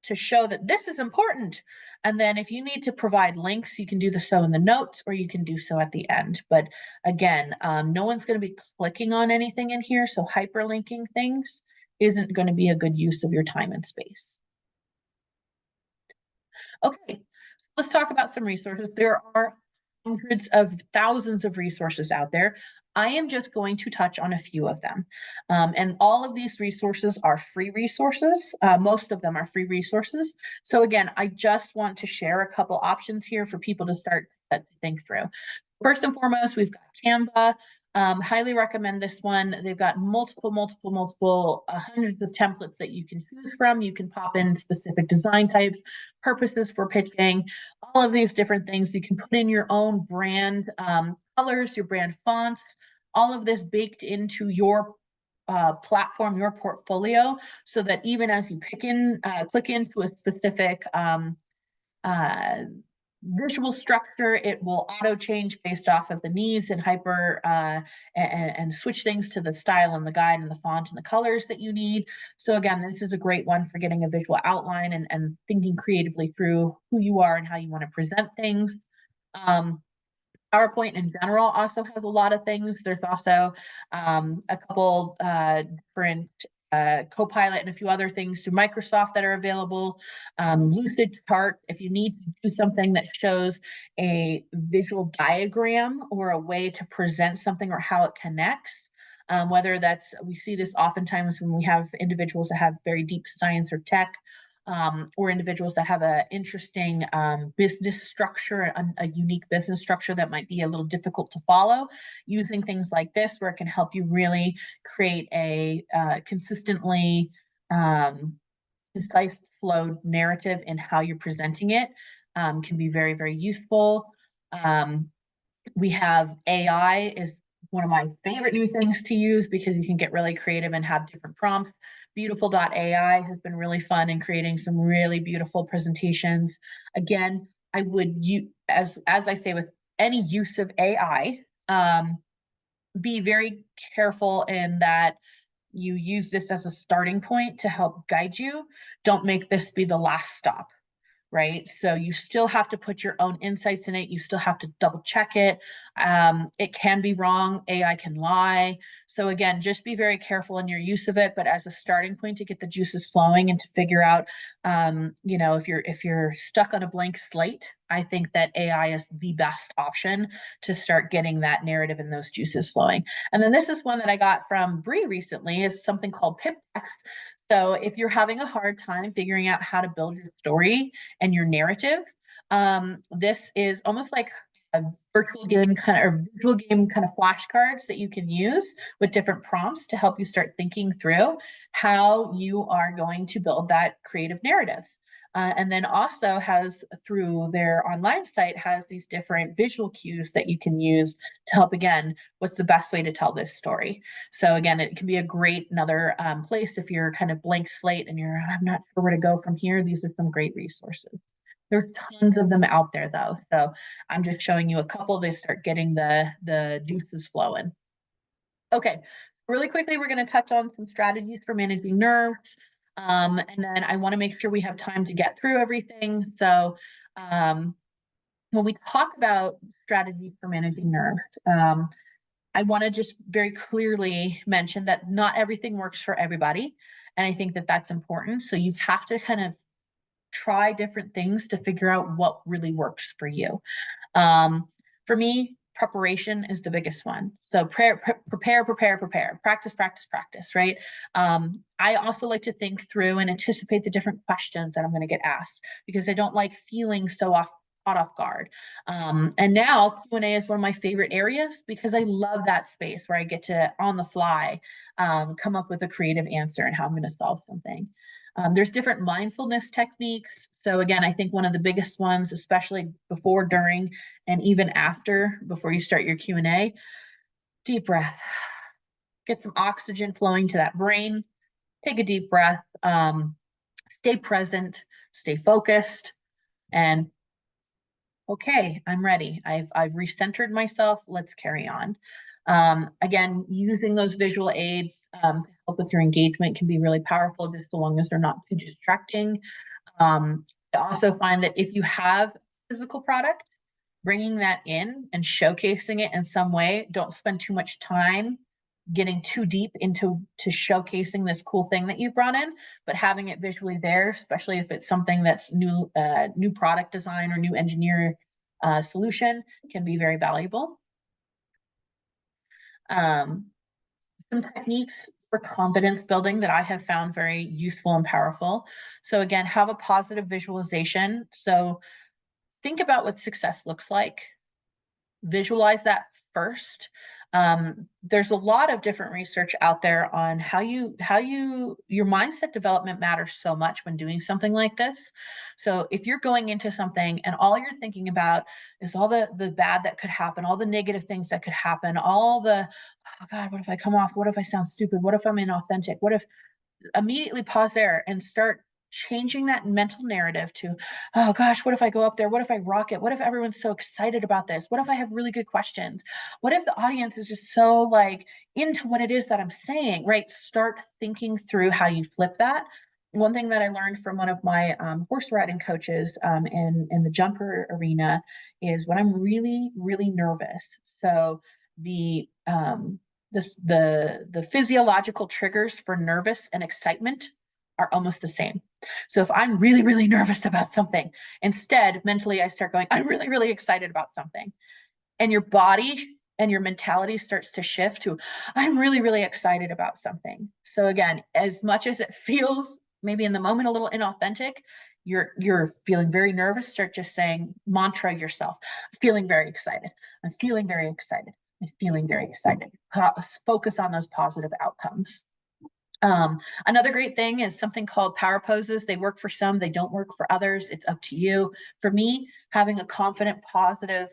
to show that this is important. And then if you need to provide links, you can do so in the notes or you can do so at the end. But again, no one's going to be clicking on anything in here. So hyperlinking things isn't going to be a good use of your time and space. Okay, let's talk about some resources. There are hundreds of thousands of resources out there. I am just going to touch on a few of them. And all of these resources are free resources. Most of them are free resources. So again, I just want to share a couple options here for people to start to think through. First and foremost, we've got Canva. Highly recommend this one. They've got multiple hundreds of templates that you can choose from. You can pop in specific design types, purposes for pitching, all of these different things. You can put in your own brand colors, your brand fonts, all of this baked into your platform, your portfolio, so that even as you click into a specific visual structure, it will auto change based off of the needs and and switch things to the style and the guide and the font and the colors that you need. So again, this is a great one for getting a visual outline and thinking creatively through who you are and how you want to present things. PowerPoint in general also has a lot of things. There's also a couple different Copilot and a few other things through Microsoft that are available. Lucid Chart, if you need to do something that shows a visual diagram or a way to present something or how it connects, whether that's, we see this oftentimes when we have individuals that have very deep science or tech, or individuals that have an interesting business structure, a unique business structure that might be a little difficult to follow, using things like this where it can help you really create a consistently concise flowed narrative in how you're presenting it, can be very, very useful. We have AI is one of my favorite new things to use because you can get really creative and have different prompts. Beautiful.ai has been really fun in creating some really beautiful presentations. Again, I would use, as I say with any use of AI, be very careful in that you use this as a starting point to help guide you. Don't make this be the last stop. Right? So you still have to put your own insights in it. You still have to double check it. It can be wrong. AI can lie. So again, just be very careful in your use of it, but as a starting point to get the juices flowing and to figure out, you know, if you're stuck on a blank slate, I think that AI is the best option to start getting that narrative and those juices flowing. And then this is one that I got from Bree recently. It's something called Pip Text. So if you're having a hard time figuring out how to build your story and your narrative, this is almost like a virtual game kind of, or visual game kind of flashcards that you can use with different prompts to help you start thinking through how you are going to build that creative narrative. And then also has, through their online site, has these different visual cues that you can use to help, again, what's the best way to tell this story. So again, it can be a great another place if you're kind of blank slate and I'm not sure where to go from here. These are some great resources. There's tons of them out there though. So I'm just showing you a couple to start getting the juices flowing. Okay, really quickly, we're going to touch on some strategies for managing nerves. And then I want to make sure we have time to get through everything. So when we talk about strategies for managing nerves, I want to just very clearly mention that not everything works for everybody. And I think that that's important. So you have to kind of try different things to figure out what really works for you. For me, preparation is the biggest one. So prepare, practice, right? I also like to think through and anticipate the different questions that I'm going to get asked because I don't like feeling so caught off guard. And now Q&A is one of my favorite areas because I love that space where I get to, on the fly, come up with a creative answer and how I'm going to solve something. There's different mindfulness techniques. So again, I think one of the biggest ones, especially before, during, and even after, before you start your Q&A, deep breath. Get some oxygen flowing to that brain. Take a deep breath. Stay present, stay focused, and okay, I'm ready. I've recentered myself. Let's carry on. Again, using those visual aids to help with your engagement can be really powerful, just so long as they're not too distracting. I also find that if you have physical product, bringing that in and showcasing it in some way, don't spend too much time getting too deep into showcasing this cool thing that you've brought in, but having it visually there, especially if it's something that's new product design or new engineer solution, can be very valuable. Some techniques for confidence building that I have found very useful and powerful. So again, have a positive visualization. So think about what success looks like. Visualize that first. There's a lot of different research out there on how your mindset development matters so much when doing something like this. So if you're going into something and all you're thinking about is all the bad that could happen, all the negative things that could happen, all the, oh God, what if I come off? What if I sound stupid? What if I'm inauthentic? What if, immediately pause there and start changing that mental narrative to, oh gosh, what if I go up there? What if I rock it? What if everyone's so excited about this? What if I have really good questions? What if the audience is just so like into what it is that I'm saying, right? Start thinking through how you flip that. One thing that I learned from one of my horse riding coaches in the jumper arena is when I'm really, really nervous. So the physiological triggers for nervous and excitement are almost the same. So if I'm really, really nervous about something, instead, mentally, I start going, I'm really, really excited about something. And your body and your mentality starts to shift to, I'm really, really excited about something. So again, as much as it feels maybe in the moment a little inauthentic, you're feeling very nervous, start just saying, mantra yourself, feeling very excited. I'm feeling very excited. I'm feeling very excited. Focus on those positive outcomes. Another great thing is something called power poses. They work for some, they don't work for others. It's up to you. For me, having a confident, positive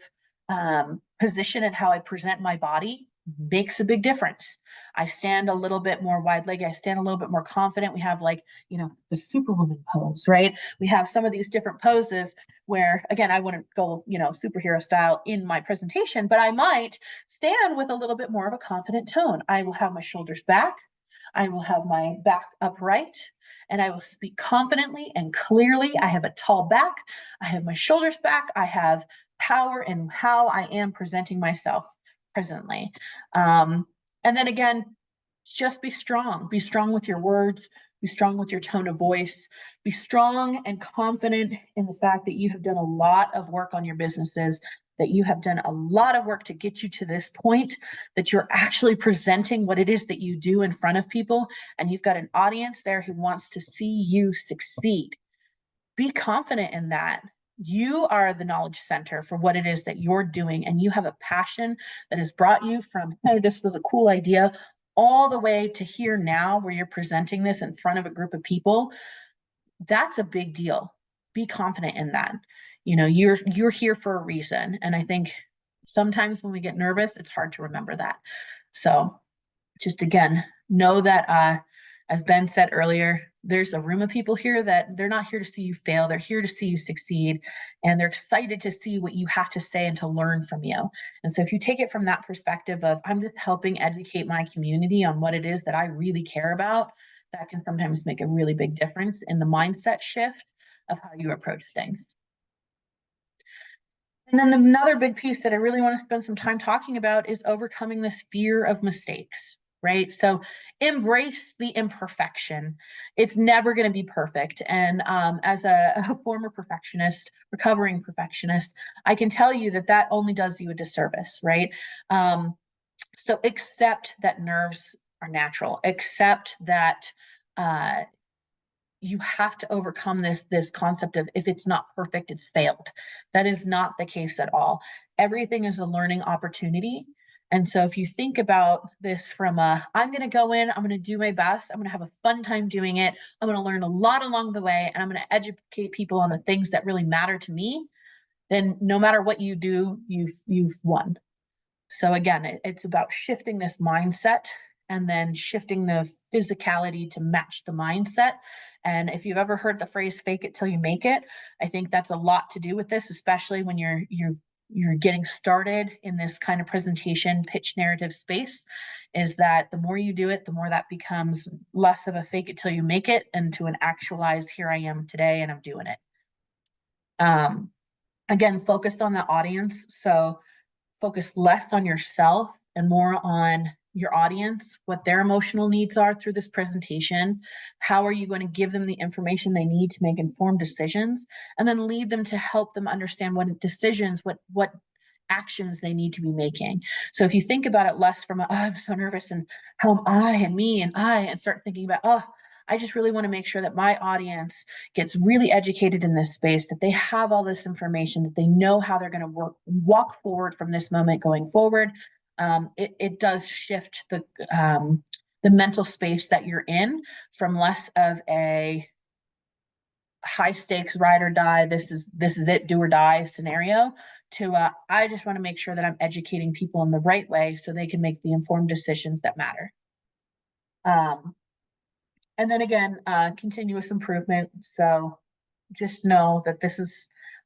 position in how I present my body makes a big difference. I stand a little bit more wide-legged. I stand a little bit more confident. We have like, the Superwoman pose, right? We have some of these different poses where, again, I wouldn't go, superhero style in my presentation, but I might stand with a little bit more of a confident tone. I will have my shoulders back. I will have my back upright and I will speak confidently and clearly. I have a tall back. I have my shoulders back. I have power in how I am presenting myself presently. And then again, just be strong. Be strong with your words. Be strong with your tone of voice. Be strong and confident in the fact that you have done a lot of work on your businesses, that you have done a lot of work to get you to this point, that you're actually presenting what it is that you do in front of people, and you've got an audience there who wants to see you succeed. Be confident in that. You are the knowledge center for what it is that you're doing, and you have a passion that has brought you from, hey, this was a cool idea, all the way to here now where you're presenting this in front of a group of people. That's a big deal. Be confident in that. You're here for a reason. And I think sometimes when we get nervous, it's hard to remember that. So just again, know that, as Ben said earlier, There's a room of people here that they're not here to see you fail. They're here to see you succeed. And they're excited to see what you have to say and to learn from you. And so if you take it from that perspective of, I'm just helping educate my community on what it is that I really care about, that can sometimes make a really big difference in the mindset shift of how you approach things. And then another big piece that I really want to spend some time talking about is overcoming this fear of mistakes, right? So embrace the imperfection. It's never going to be perfect. And as a former perfectionist, recovering perfectionist, I can tell you that that only does you a disservice, right? So accept that nerves are natural. Accept that you have to overcome this concept of, if it's not perfect, it's failed. That is not the case at all. Everything is a learning opportunity. And so if you think about this from I'm going to go in, I'm going to do my best, I'm going to have a fun time doing it, I'm going to learn a lot along the way, and I'm going to educate people on the things that really matter to me, then no matter what you do, you've won. So again, it's about shifting this mindset and then shifting the physicality to match the mindset. And if you've ever heard the phrase "fake it till you make it," I think that's a lot to do with this, especially when you're getting started in this kind of presentation pitch narrative space, is that the more you do it, the more that becomes less of a fake it till you make it and to an actualized, here I am today and I'm doing it. Again, focused on the audience. So focus less on yourself and more on your audience, what their emotional needs are through this presentation. How are you going to give them the information they need to make informed decisions, and then lead them to help them understand what decisions, what actions they need to be making. So if you think about it less from I'm so nervous and how am I and me and I, and start thinking about, I just really want to make sure that my audience gets really educated in this space, that they have all this information, that they know how they're going to walk forward from this moment going forward. It does shift the mental space that you're in from less of a high stakes ride or die, this is it, do or die scenario, to I just want to make sure that I'm educating people in the right way so they can make the informed decisions that matter. And then again, continuous improvement. So just know that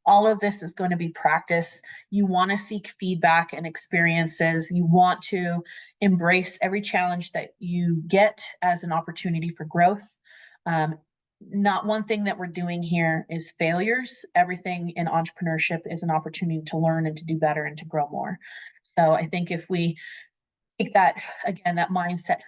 all of this is going to be practice. You want to seek feedback and experiences. You want to embrace every challenge that you get as an opportunity for growth. Not one thing that we're doing here is failures. Everything in entrepreneurship is an opportunity to learn and to do better and to grow more. So I think if we take that, again, that mindset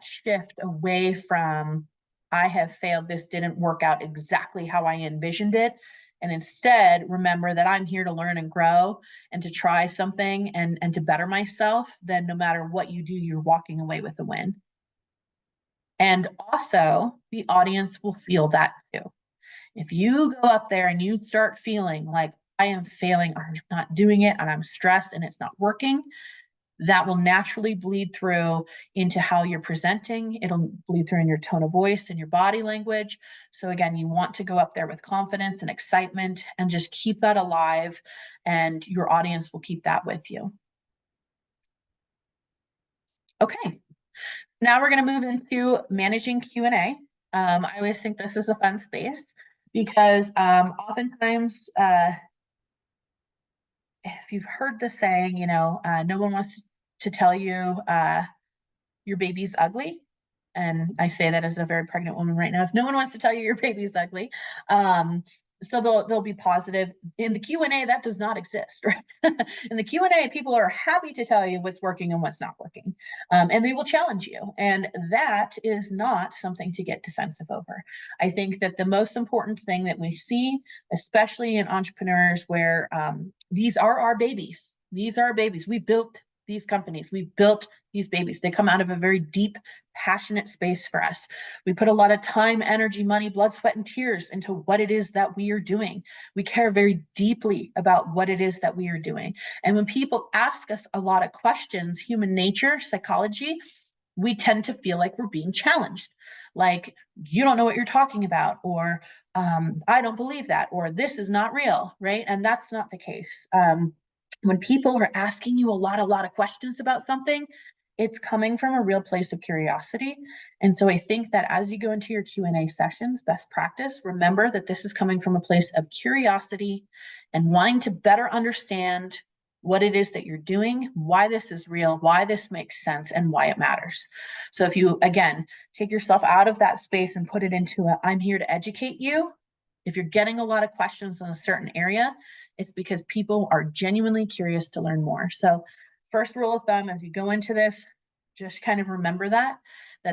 shift away from, I have failed, this didn't work out exactly how I envisioned it, and instead remember that I'm here to learn and grow and to try something and to better myself, then no matter what you do, you're walking away with a win. And also the audience will feel that too. If you go up there and you start feeling like, I am failing, I'm not doing it, and I'm stressed and it's not working, that will naturally bleed through into how you're presenting. It'll bleed through in your tone of voice and your body language. So again, you want to go up there with confidence and excitement and just keep that alive, and your audience will keep that with you. Okay, now we're going to move into managing Q&A. I always think this is a fun space because oftentimes, if you've heard the saying, no one wants to tell you your baby's ugly. And I say that as a very pregnant woman right now. If no one wants to tell you your baby's ugly, so they'll be positive. In the Q&A, that does not exist, right? In the Q&A, people are happy to tell you what's working and what's not working. And they will challenge you. And that is not something to get defensive over. I think that the most important thing that we see, especially in entrepreneurs where these are our babies. These are our babies. We built these companies. We've built these babies. They come out of a very deep, passionate space for us. We put a lot of time, energy, money, blood, sweat, and tears into what it is that we are doing. We care very deeply about what it is that we are doing. And when people ask us a lot of questions, human nature, psychology, we tend to feel like we're being challenged. Like, you don't know what you're talking about, or I don't believe that, or this is not real, right? And that's not the case. When people are asking you a lot of questions about something, it's coming from a real place of curiosity. And so I think that as you go into your Q&A sessions, best practice, remember that this is coming from a place of curiosity and wanting to better understand what it is that you're doing, why this is real, why this makes sense, and why it matters. So if you, again, take yourself out of that space and put it into a, I'm here to educate you. If you're getting a lot of questions in a certain area, it's because people are genuinely curious to learn more. So first rule of thumb, as you go into this, just kind of remember that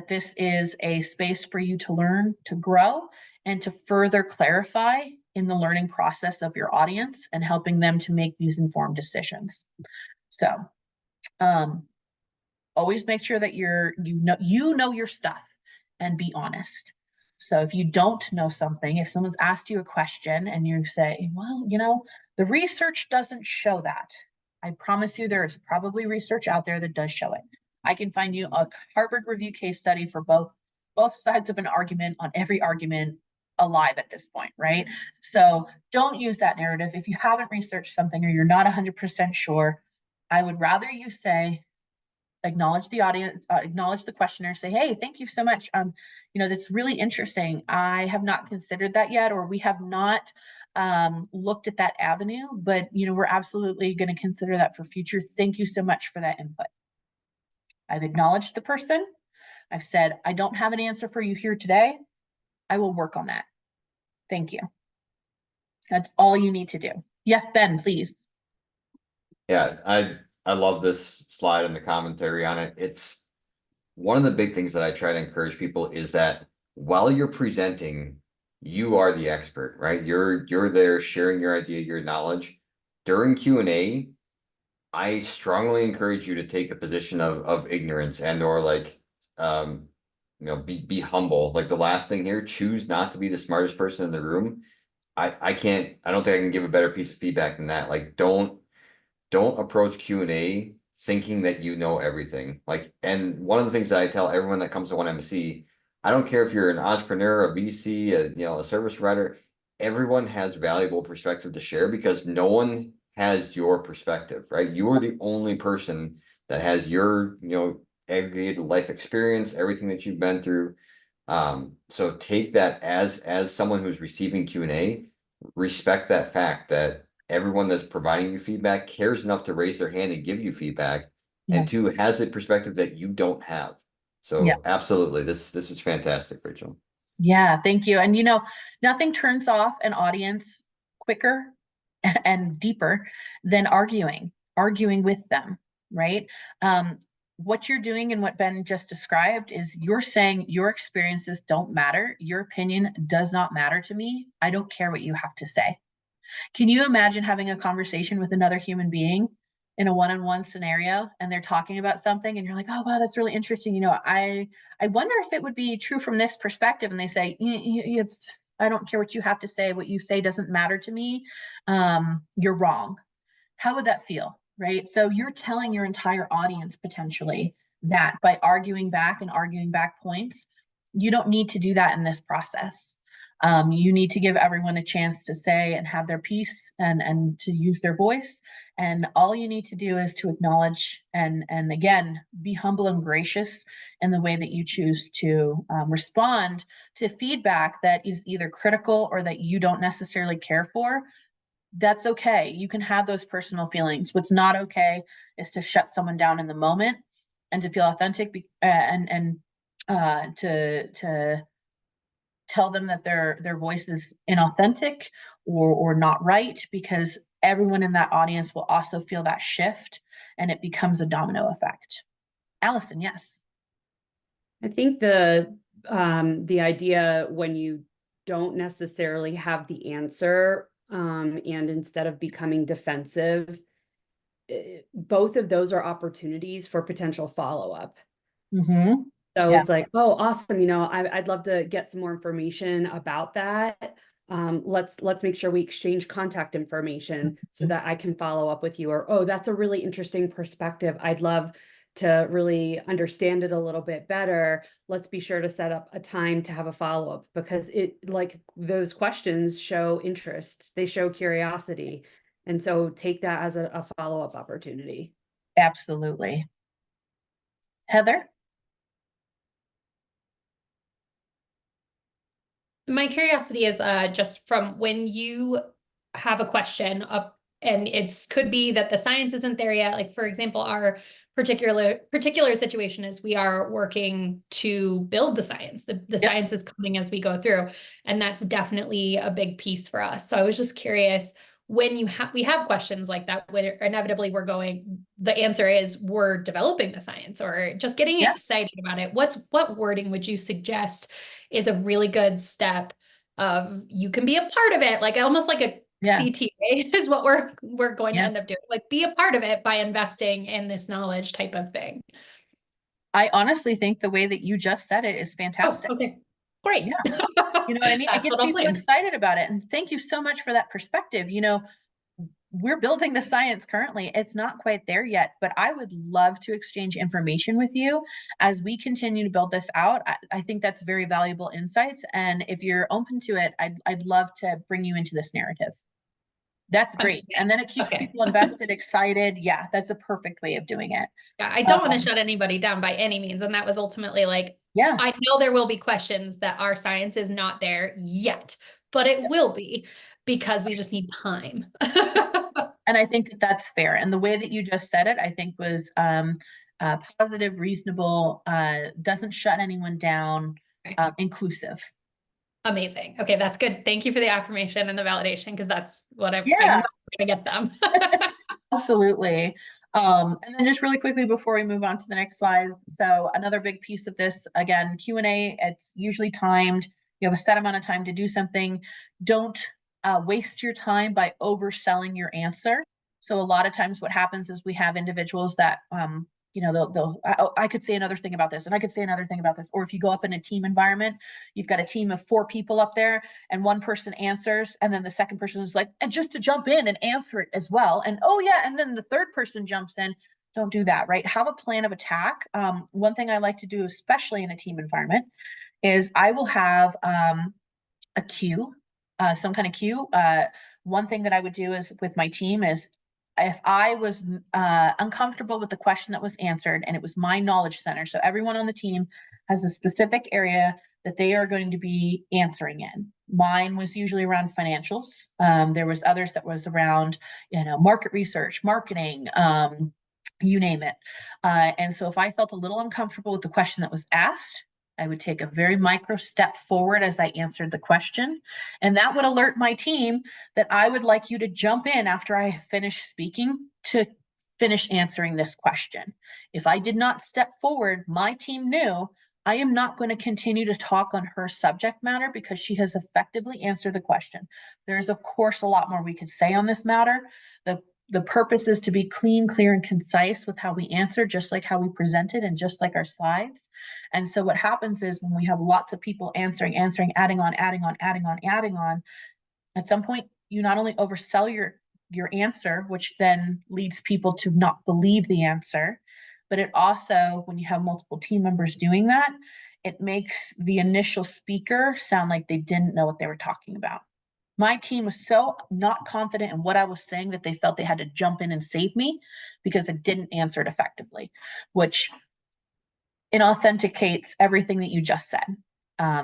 this is a space for you to learn, to grow, and to further clarify in the learning process of your audience and helping them to make these informed decisions. So always make sure that you know your stuff and be honest. So if you don't know something, if someone's asked you a question and you say, well, the research doesn't show that, I promise you there is probably research out there that does show it. I can find you a Harvard review case study for both sides of an argument on every argument alive at this point, right? So don't use that narrative. If you haven't researched something or you're not 100% sure, I would rather you say, acknowledge the audience, acknowledge the questioner, say, hey, thank you so much. That's really interesting. I have not considered that yet, or we have not looked at that avenue, but we're absolutely going to consider that for future. Thank you so much for that input. I've acknowledged the person. I've said, I don't have an answer for you here today. I will work on that. Thank you. That's all you need to do. Yes, Ben, please. Yeah, I love this slide and the commentary on it. It's one of the big things that I try to encourage people is that while you're presenting, you are the expert, right? You're there sharing your idea, your knowledge. During Q&A, I strongly encourage you to take a position of ignorance and or be humble. Like the last thing here, choose not to be the smartest person in the room. I don't think I can give a better piece of feedback than that. Like don't approach Q&A thinking that you know everything. And one of the things that I tell everyone that comes to 1MC, I don't care if you're an entrepreneur, a VC, a service provider, everyone has valuable perspective to share because no one has your perspective, right? You are the only person that has your, aggregated life experience, everything that you've been through. So take that as someone who's receiving Q&A, respect that fact that everyone that's providing you feedback cares enough to raise their hand and give you feedback, and two, has a perspective that you don't have. So absolutely, this is fantastic, Rachel. Yeah, thank you. And nothing turns off an audience quicker and deeper than arguing with them, right? What you're doing and what Ben just described is you're saying your experiences don't matter. Your opinion does not matter to me. I don't care what you have to say. Can you imagine having a conversation with another human being in a one-on-one scenario and they're talking about something and you're like, oh, wow, that's really interesting. I wonder if it would be true from this perspective. And they say, I don't care what you have to say. What you say doesn't matter to me. You're wrong. How would that feel? Right? So you're telling your entire audience potentially that by arguing back points, you don't need to do that in this process. You need to give everyone a chance to say and have their piece and to use their voice. And all you need to do is to acknowledge and again, be humble and gracious in the way that you choose to respond to feedback that is either critical or that you don't necessarily care for. That's okay. You can have those personal feelings. What's not okay is to shut someone down in the moment and to feel authentic and to tell them that their voice is inauthentic or not right, because everyone in that audience will also feel that shift and it becomes a domino effect. Allison, yes. I think the idea when you don't necessarily have the answer, and instead of becoming defensive, both of those are opportunities for potential follow-up. Mm-hmm. So Yes. it's like, oh, awesome. I'd love to get some more information about that. Let's make sure we exchange contact information so that I can follow up with you. Or, oh, that's a really interesting perspective. I'd love to really understand it a little bit better. Let's be sure to set up a time to have a follow-up, because those questions show interest. They show curiosity. And so take that as a follow-up opportunity. Absolutely. Heather? My curiosity is just from when you have a question up, and it's could be that the science isn't there yet. Like, for example, our particular situation is we are working to build the science. The science is coming as we go through, and that's definitely a big piece for us. So I was just curious, when we have questions like that, when inevitably the answer is we're developing the science or just getting excited about it. What wording would you suggest is a really good step of you can be a part of it, like almost like a CTA is what we're going to end up doing, like be a part of it by investing in this knowledge type of thing. I honestly think the way that you just said it is fantastic. Oh, okay, great. Yeah. You know what I mean? It gets people excited about it. And thank you so much for that perspective. You know, we're building the science currently. It's not quite there yet, but I would love to exchange information with you as we continue to build this out. I think that's very valuable insights. And if you're open to it, I'd love to bring you into this narrative. That's great. And then it keeps people invested, excited. Yeah, that's a perfect way of doing it. Yeah, I don't want to shut anybody down by any means. And that was ultimately like, I know there will be questions that our science is not there yet, but it will be because we just need time. And I think that that's fair. And the way that you just said it, I think was positive, reasonable, doesn't shut anyone down, inclusive. Amazing. Okay, that's good. Thank you for the affirmation and the validation, because that's what I'm going to get them. Absolutely. And then just really quickly before we move on to the next slide. So another big piece of this, again, Q&A, it's usually timed. You have a set amount of time to do something. Don't waste your time by overselling your answer. So a lot of times what happens is we have individuals that, you know, I could say another thing about this, and I could say another thing about this. Or if you go up in a team environment, you've got a team of 4 people up there and one person answers, and then the second person is like, and just to jump in and answer it as well. And oh yeah, and then the third person jumps in. Don't do that, right? Have a plan of attack. One thing I like to do, especially in a team environment, is I will have a cue, some kind of cue. One thing that I would do is with my team is if I was uncomfortable with the question that was answered and it was my knowledge center, so everyone on the team has a specific area that they are going to be answering in. Mine was usually around financials. There was others that was around, you know, market research, marketing, you name it. And so if I felt a little uncomfortable with the question that was asked, I would take a very micro step forward as I answered the question. And that would alert my team that I would like you to jump in after I have finished speaking to finish answering this question. If I did not step forward, my team knew I am not going to continue to talk on her subject matter because she has effectively answered the question. There's, of course, a lot more we could say on this matter. The purpose is to be clean, clear, and concise with how we answer, just like how we presented and just like our slides. And so what happens is when we have lots of people answering, adding on, at some point, you not only oversell your answer, which then leads people to not believe the answer, but it also, when you have multiple team members doing that, it makes the initial speaker sound like they didn't know what they were talking about. My team was so not confident in what I was saying that they felt they had to jump in and save me because I didn't answer it effectively, which inauthenticates everything that you just said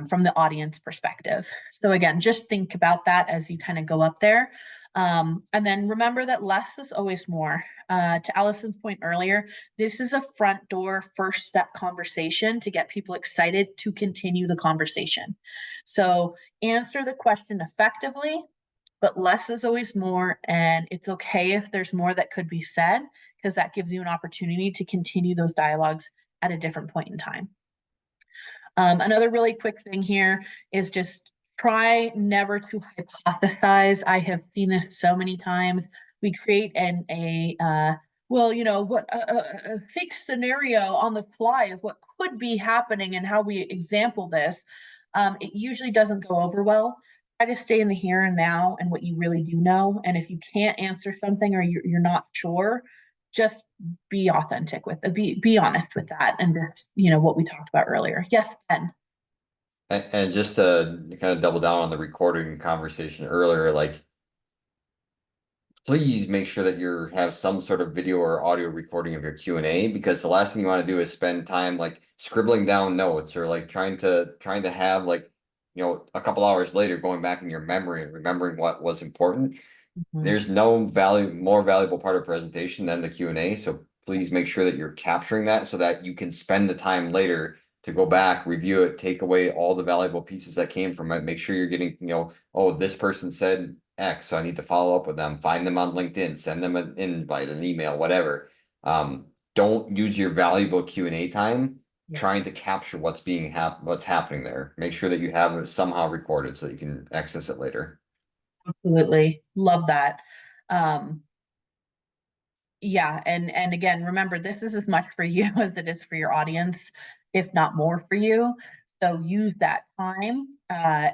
from the audience perspective. So again, just think about that as you kind of go up there. And then remember that less is always more. To Allison's point earlier, this is a front door, first step conversation to get people excited to continue the conversation. So answer the question effectively, but less is always more. And it's okay if there's more that could be said, because that gives you an opportunity to continue those dialogues at a different point in time. Another really quick thing here is just try never to hypothesize. I have seen this so many times. We create well, you know, what a fake scenario on the fly of what could be happening and how we example this. It usually doesn't go over well. Try to stay in the here and now and what you really do know. And if you can't answer something or you're not sure, just be authentic with it, be honest with that. And that's, you know, what we talked about earlier. Yes, Ben. And just to kind of double down on the recording conversation earlier, like please make sure that you have some sort of video or audio recording of your Q&A, because the last thing you want to do is spend time like scribbling down notes or like trying to have like, you know, a couple hours later going back in your memory and remembering what was important. There's no more valuable part of presentation than the Q&A. So please make sure that you're capturing that so that you can spend the time later to go back, review it, take away all the valuable pieces that came from it. Make sure you're getting, you know, oh, this person said X, so I need to follow up with them, find them on LinkedIn, send them an invite, an email, whatever. Don't use your valuable Q&A time trying to capture what's happening there. Make sure that you have it somehow recorded so that you can access it later. Absolutely. Love that. Yeah, and again, remember, this is as much for you as it is for your audience, if not more for you. So use that time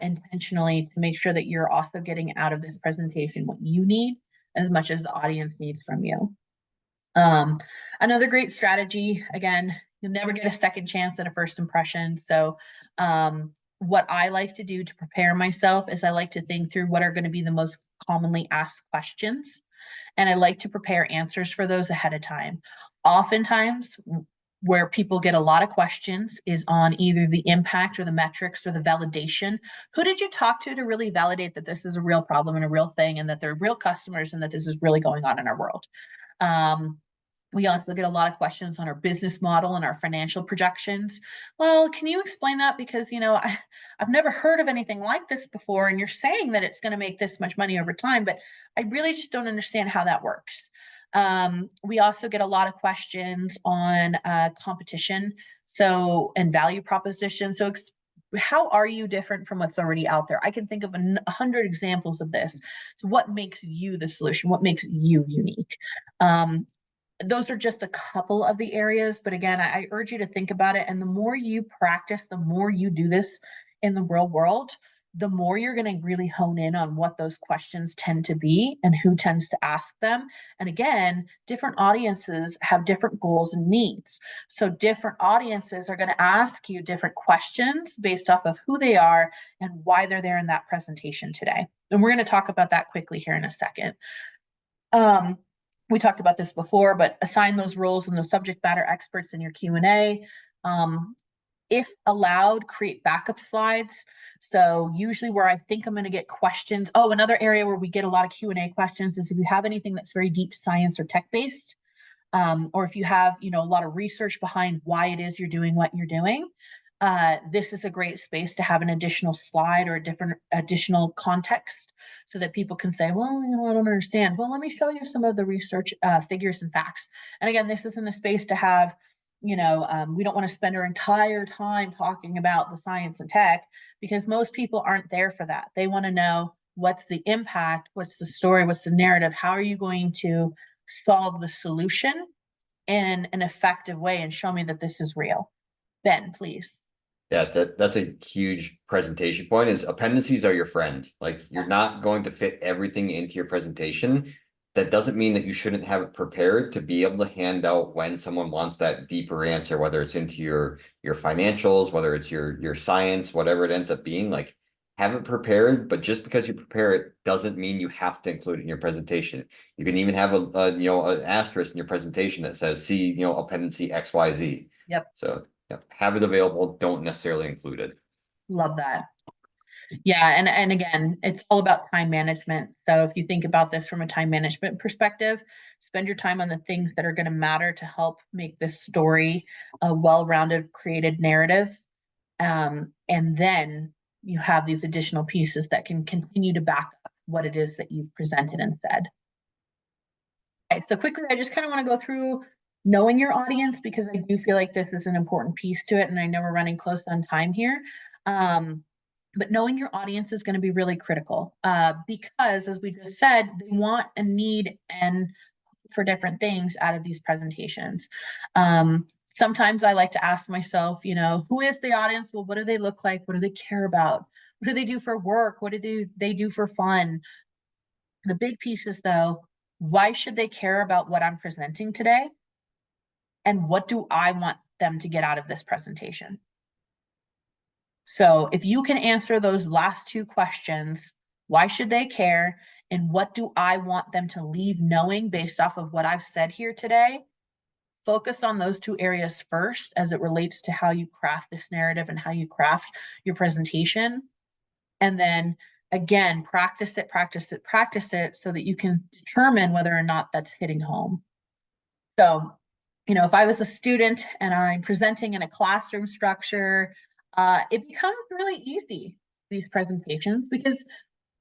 intentionally to make sure that you're also getting out of this presentation what you need as much as the audience needs from you. Another great strategy, again, you'll never get a second chance at a first impression. So what I like to do to prepare myself is I like to think through what are going to be the most commonly asked questions. And I like to prepare answers for those ahead of time. Oftentimes, where people get a lot of questions is on either the impact or the metrics or the validation. Who did you talk to really validate that this is a real problem and a real thing and that they're real customers and that this is really going on in our world? We also get a lot of questions on our business model and our financial projections. Well, can you explain that? Because, you know, I've never heard of anything like this before. And you're saying that it's going to make this much money over time, but I really just don't understand how that works. We also get a lot of questions on competition, and value proposition. So how are you different from what's already out there? I can think of 100 examples of this. So what makes you the solution? What makes you unique? Those are just a couple of the areas, but again, I urge you to think about it. And the more you practice, the more you do this in the real world, the more you're going to really hone in on what those questions tend to be and who tends to ask them. And again, different audiences have different goals and needs. So different audiences are going to ask you different questions based off of who they are and why they're there in that presentation today. And we're going to talk about that quickly here in a second. We talked about this before, but assign those roles and the subject matter experts in your Q&A. If allowed, create backup slides. So usually where I think I'm going to get questions. Oh, another area where we get a lot of Q&A questions is if you have anything that's very deep science or tech-based, or if you have, you know, a lot of research behind why it is you're doing what you're doing. This is a great space to have an additional slide or a different additional context so that people can say, well, you know, I don't understand. Well, let me show you some of the research figures and facts. And again, this isn't a space to have, you know, we don't want to spend our entire time talking about the science and tech because most people aren't there for that. They want to know what's the impact, what's the story, what's the narrative, how are you going to solve the solution in an effective way and show me that this is real. Ben, please. Yeah, that's a huge presentation point is appendices are your friend. Like you're not going to fit everything into your presentation. That doesn't mean that you shouldn't have it prepared to be able to hand out when someone wants that deeper answer, whether it's into your financials, whether it's your science, whatever it ends up being, like have it prepared, but just because you prepare it doesn't mean you have to include it in your presentation. You can even have a you know, an asterisk in your presentation that says, see, you know, appendix XYZ. Yep. So have it available, don't necessarily include it. Love that. Yeah, and again, it's all about time management. So if you think about this from a time management perspective, spend your time on the things that are going to matter to help make this story a well-rounded, created narrative. And then you have these additional pieces that can continue to back up what it is that you've presented and said. Okay, so quickly, I just kind of want to go through knowing your audience because I do feel like this is an important piece to it. And I know we're running close on time here. But knowing your audience is going to be really critical because, as we just said, they want and need and for different things out of these presentations. Sometimes I like to ask myself, you know, who is the audience? Well, what do they look like? What do they care about? What do they do for work? What do they do for fun? The big piece is, though, why should they care about what I'm presenting today? And what do I want them to get out of this presentation? So if you can answer those last two questions, why should they care? and what do I want them to leave knowing based off of what I've said here today, focus on those two areas first as it relates to how you craft this narrative and how you craft your presentation. And then again, practice it so that you can determine whether or not that's hitting home. So, if I was a student and I'm presenting in a classroom structure, it becomes really easy, these presentations, because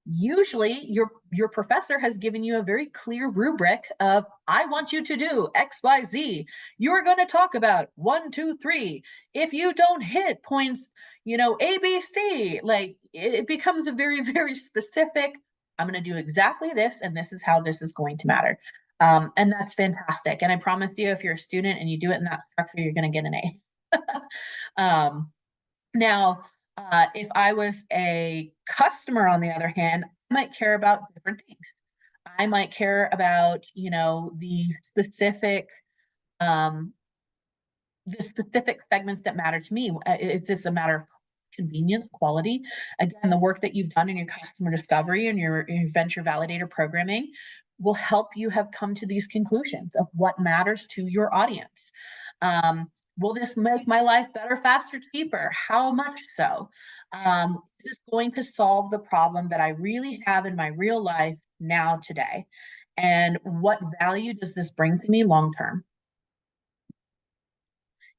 usually your professor has given you a very clear rubric of, I want you to do XYZ. You're going to talk about 1, 2, 3. If you don't hit points, ABC, like it becomes a very, very specific, I'm going to do exactly this, and this is how this is going to matter. And that's fantastic. And I promise you, if you're a student and you do it in that structure, you're going to get an A. Now, if I was a customer, on the other hand, I might care about different things. I might care about, the specific segments that matter to me. It's just a matter of convenience, quality. Again, the work that you've done in your customer discovery and your venture validator programming will help you have come to these conclusions of what matters to your audience. Will this make my life better, faster, cheaper? How much so? Is this going to solve the problem that I really have in my real life now, today? And what value does this bring to me long term?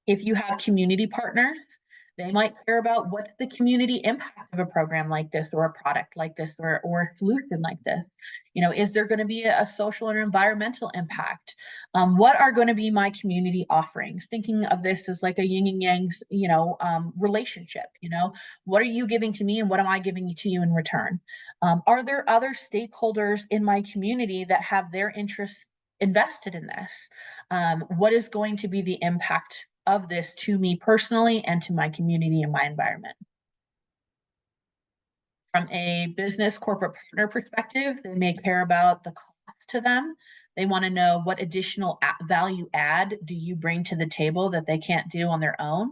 If you have community partners, they might care about what's the community impact of a program like this, or a product like this, or a solution like this. Is there going to be a social or environmental impact? What are going to be my community offerings? Thinking of this as like a yin and yang, relationship. What are you giving to me, and what am I giving to you in return? Are there other stakeholders in my community that have their interests invested in this? What is going to be the impact of this to me personally and to my community and my environment? From a business corporate partner perspective, they may care about the cost to them. They want to know what additional value add do you bring to the table that they can't do on their own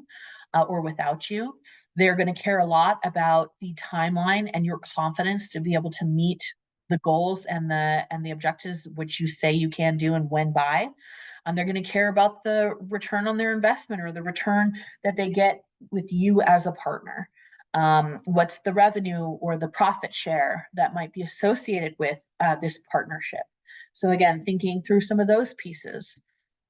or without you. They're going to care a lot about the timeline and your confidence to be able to meet the goals and the objectives which you say you can do and when by. They're going to care about the return on their investment, or the return that they get with you as a partner. What's the revenue or the profit share that might be associated with this partnership? So again, thinking through some of those pieces.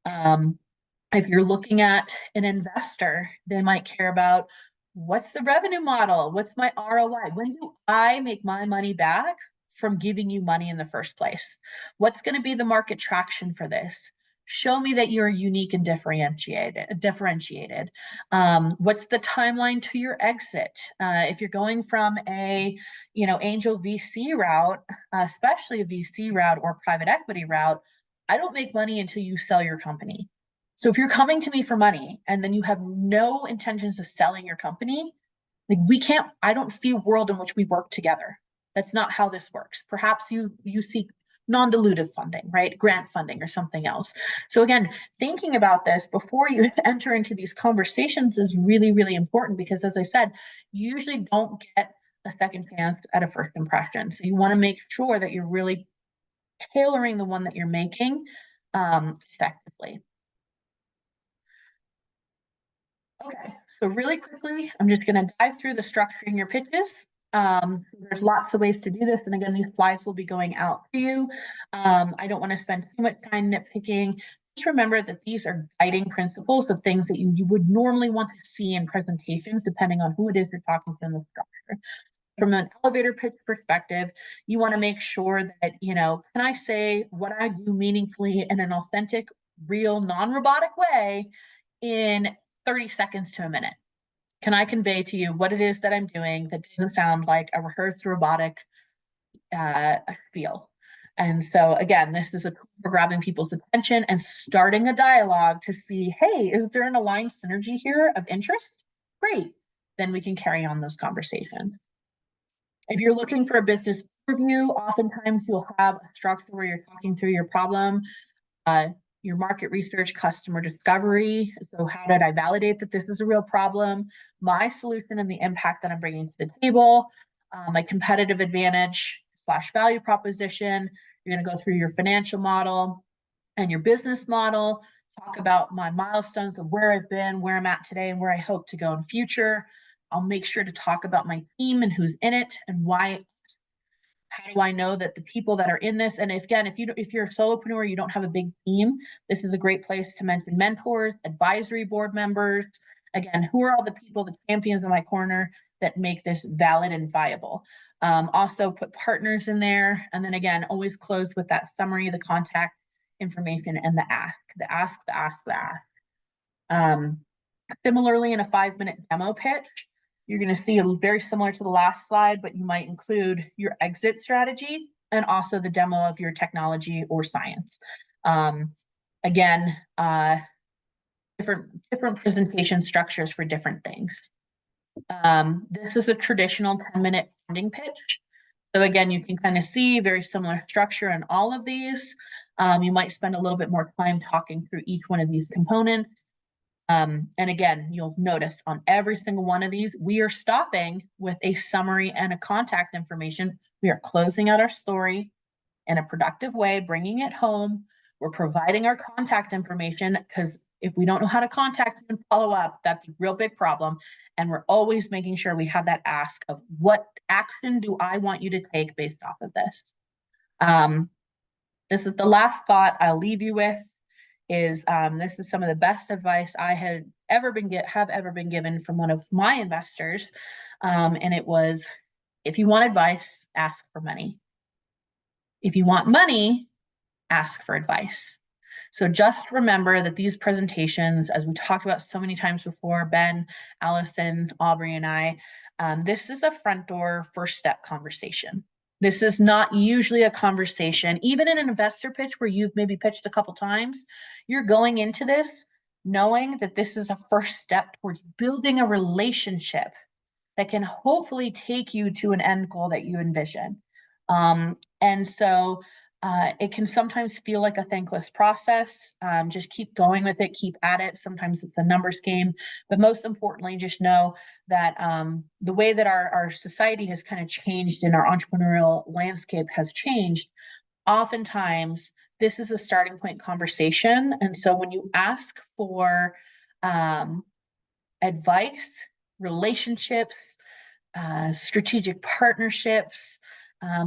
If you're looking at an investor, they might care about, what's the revenue model? What's my ROI? When do I make my money back from giving you money in the first place? What's going to be the market traction for this? Show me that you're unique and differentiated. What's the timeline to your exit? If you're going from a, angel VC route, especially a VC route or private equity route, I don't make money until you sell your company. So if you're coming to me for money and then you have no intentions of selling your company, like I don't see a world in which we work together. That's not how this works. Perhaps you seek non-dilutive funding, right? Grant funding or something else. So again, thinking about this before you enter into these conversations is really, really important, because as I said, you usually don't get a second chance at a first impression. So you want to make sure that you're really tailoring the one that you're making effectively. Okay, so really quickly, I'm just going to dive through the structuring your pitches. There's lots of ways to do this. And again, these slides will be going out to you. I don't want to spend too much time nitpicking. Just remember that these are guiding principles of things that you would normally want to see in presentations, depending on who it is you're talking to in the structure. From an elevator pitch perspective, you want to make sure that, can I say what I do meaningfully in an authentic, real, non-robotic way in 30 seconds to a minute? Can I convey to you what it is that I'm doing that doesn't sound like a rehearsed robotic spiel? And so again, this is a tool for grabbing people's attention and starting a dialogue to see, hey, is there an aligned synergy here of interest? Great. Then we can carry on those conversations. If you're looking for a business overview, oftentimes you'll have a structure where you're talking through your problem, your market research, customer discovery. So how did I validate that this is a real problem? My solution and the impact that I'm bringing to the table, my competitive advantage. / value proposition. You're going to go through your financial model and your business model, talk about my milestones of where I've been, where I'm at today, and where I hope to go in future. I'll make sure to talk about my team and who's in it and why. How do I know that the people that are in this, and if you're a solopreneur, you don't have a big team, this is a great place to mention mentors, advisory board members. Again, who are all the people, the champions in my corner that make this valid and viable? Also put partners in there. And then again, always close with that summary, the contact information, and the ask. Similarly, in a 5-minute demo pitch, you're going to see very similar to the last slide, but you might include your exit strategy and also the demo of your technology or science. Again, different presentation structures for different things. This is a traditional 10-minute funding pitch. So again, you can kind of see very similar structure in all of these. You might spend a little bit more time talking through each one of these components. And again, you'll notice on every single one of these, we are stopping with a summary and a contact information. We are closing out our story in a productive way, bringing it home. We're providing our contact information, because if we don't know how to contact and follow up, that's a real big problem. And we're always making sure we have that ask of, what action do I want you to take based off of this? This is the last thought I'll leave you with. Is this is some of the best advice I have ever been given from one of my investors. And it was, if you want advice, ask for money. If you want money, ask for advice. So just remember that these presentations, as we talked about so many times before, Ben, Allison, Aubrey, and I, this is a front door first step conversation. This is not usually a conversation, even in an investor pitch where you've maybe pitched a couple times, you're going into this knowing that this is a first step towards building a relationship that can hopefully take you to an end goal that you envision. And so it can sometimes feel like a thankless process. Just keep going with it, keep at it. Sometimes it's a numbers game, but most importantly, just know that the way that our society has kind of changed and our entrepreneurial landscape has changed, oftentimes this is a starting point conversation. And so when you ask for advice, relationships, strategic partnerships,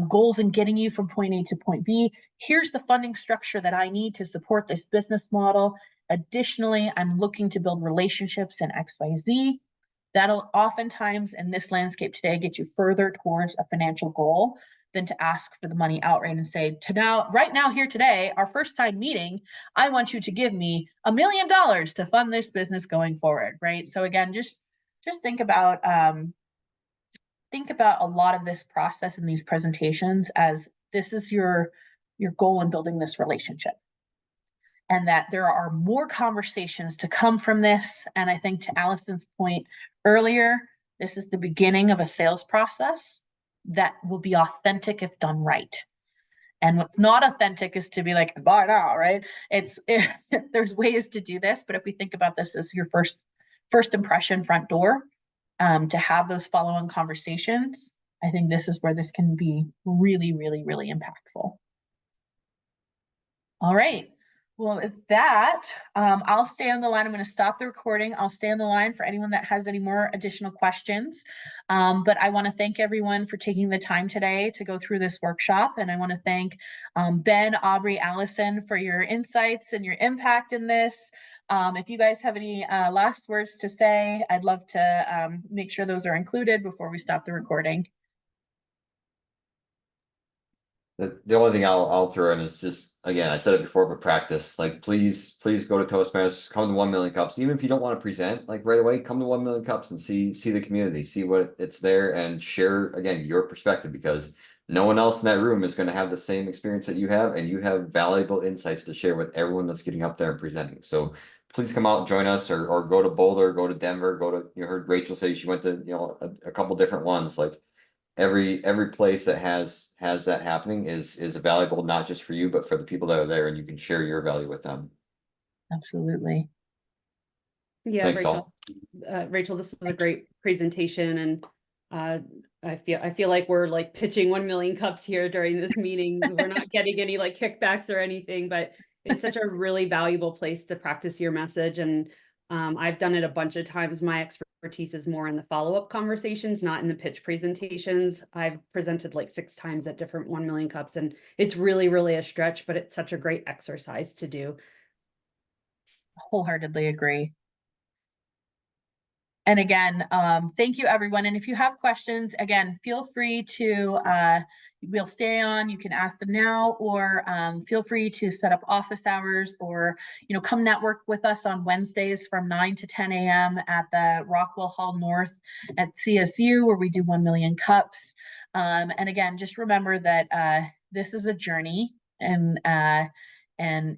goals in getting you from point A to point B. Here's the funding structure that I need to support this business model. Additionally, I'm looking to build relationships in XYZ. That'll oftentimes in this landscape today get you further towards a financial goal than to ask for the money outright and say, right now, here today, our first time meeting, I want you to give me $1 million to fund this business going forward, right? So again, just think about a lot of this process in these presentations as this is your goal in building this relationship, and that there are more conversations to come from this. And I think to Allison's point earlier, this is the beginning of a sales process that will be authentic if done right. And what's not authentic is to be like, buy now, right? There's ways to do this, but if we think about this as your first impression front door, to have those follow-on conversations, I think this is where this can be really, really, really impactful. All right. Well, with that, I'll stay on the line. I'm going to stop the recording. I'll stay on the line for anyone that has any more additional questions. But I want to thank everyone for taking the time today to go through this workshop. And I want to thank Ben, Aubrey, Allison for your insights and your impact in this. If you guys have any last words to say, I'd love to make sure those are included before we stop the recording. The only thing I'll throw in is just, again, I said it before, but practice. Like, please go to Toastmasters, come to 1 million cups. Even if you don't want to present like right away, come to 1 million cups and see the community, see what it's there, and share again your perspective, because no one else in that room is going to have the same experience that you have, and you have valuable insights to share with everyone that's getting up there and presenting. So please come out and join us, or go to Boulder, go to Denver, you heard Rachel say she went to a couple different ones. Like, every place that has that happening is valuable, not just for you, but for the people that are there, and you can share your value with them. Absolutely. Yeah, Thanks, Rachel. Rachel, this was a great presentation, and I feel like we're like pitching 1 million cups here during this meeting. We're not getting any like kickbacks or anything, but it's such a really valuable place to practice your message. And I've done it a bunch of times. My expertise is more in the follow-up conversations, not in the pitch presentations. I've presented like 6 times at different 1 million cups, and it's really, really a stretch, but it's such a great exercise to do. Wholeheartedly agree. And again, thank you everyone. And if you have questions, again, feel free to, we'll stay on, you can ask them now, or feel free to set up office hours, or, come network with us on Wednesdays from 9 to 10 a.m. at the Rockwell Hall North at CSU, where we do 1 million cups. And again, just remember that this is a journey, and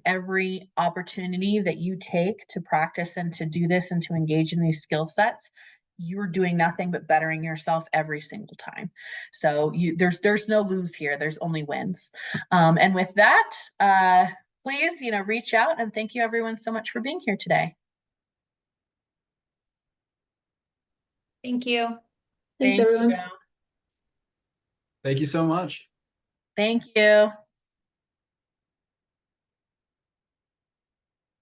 every opportunity that you take to practice and to do this and to engage in these skill sets, you're doing nothing but bettering yourself every single time. So there's no lose here. There's only wins. And with that, please, reach out, and thank you everyone so much for being here today. Thank you. Thanks, Thank everyone. you. Thank you so much. Thank you.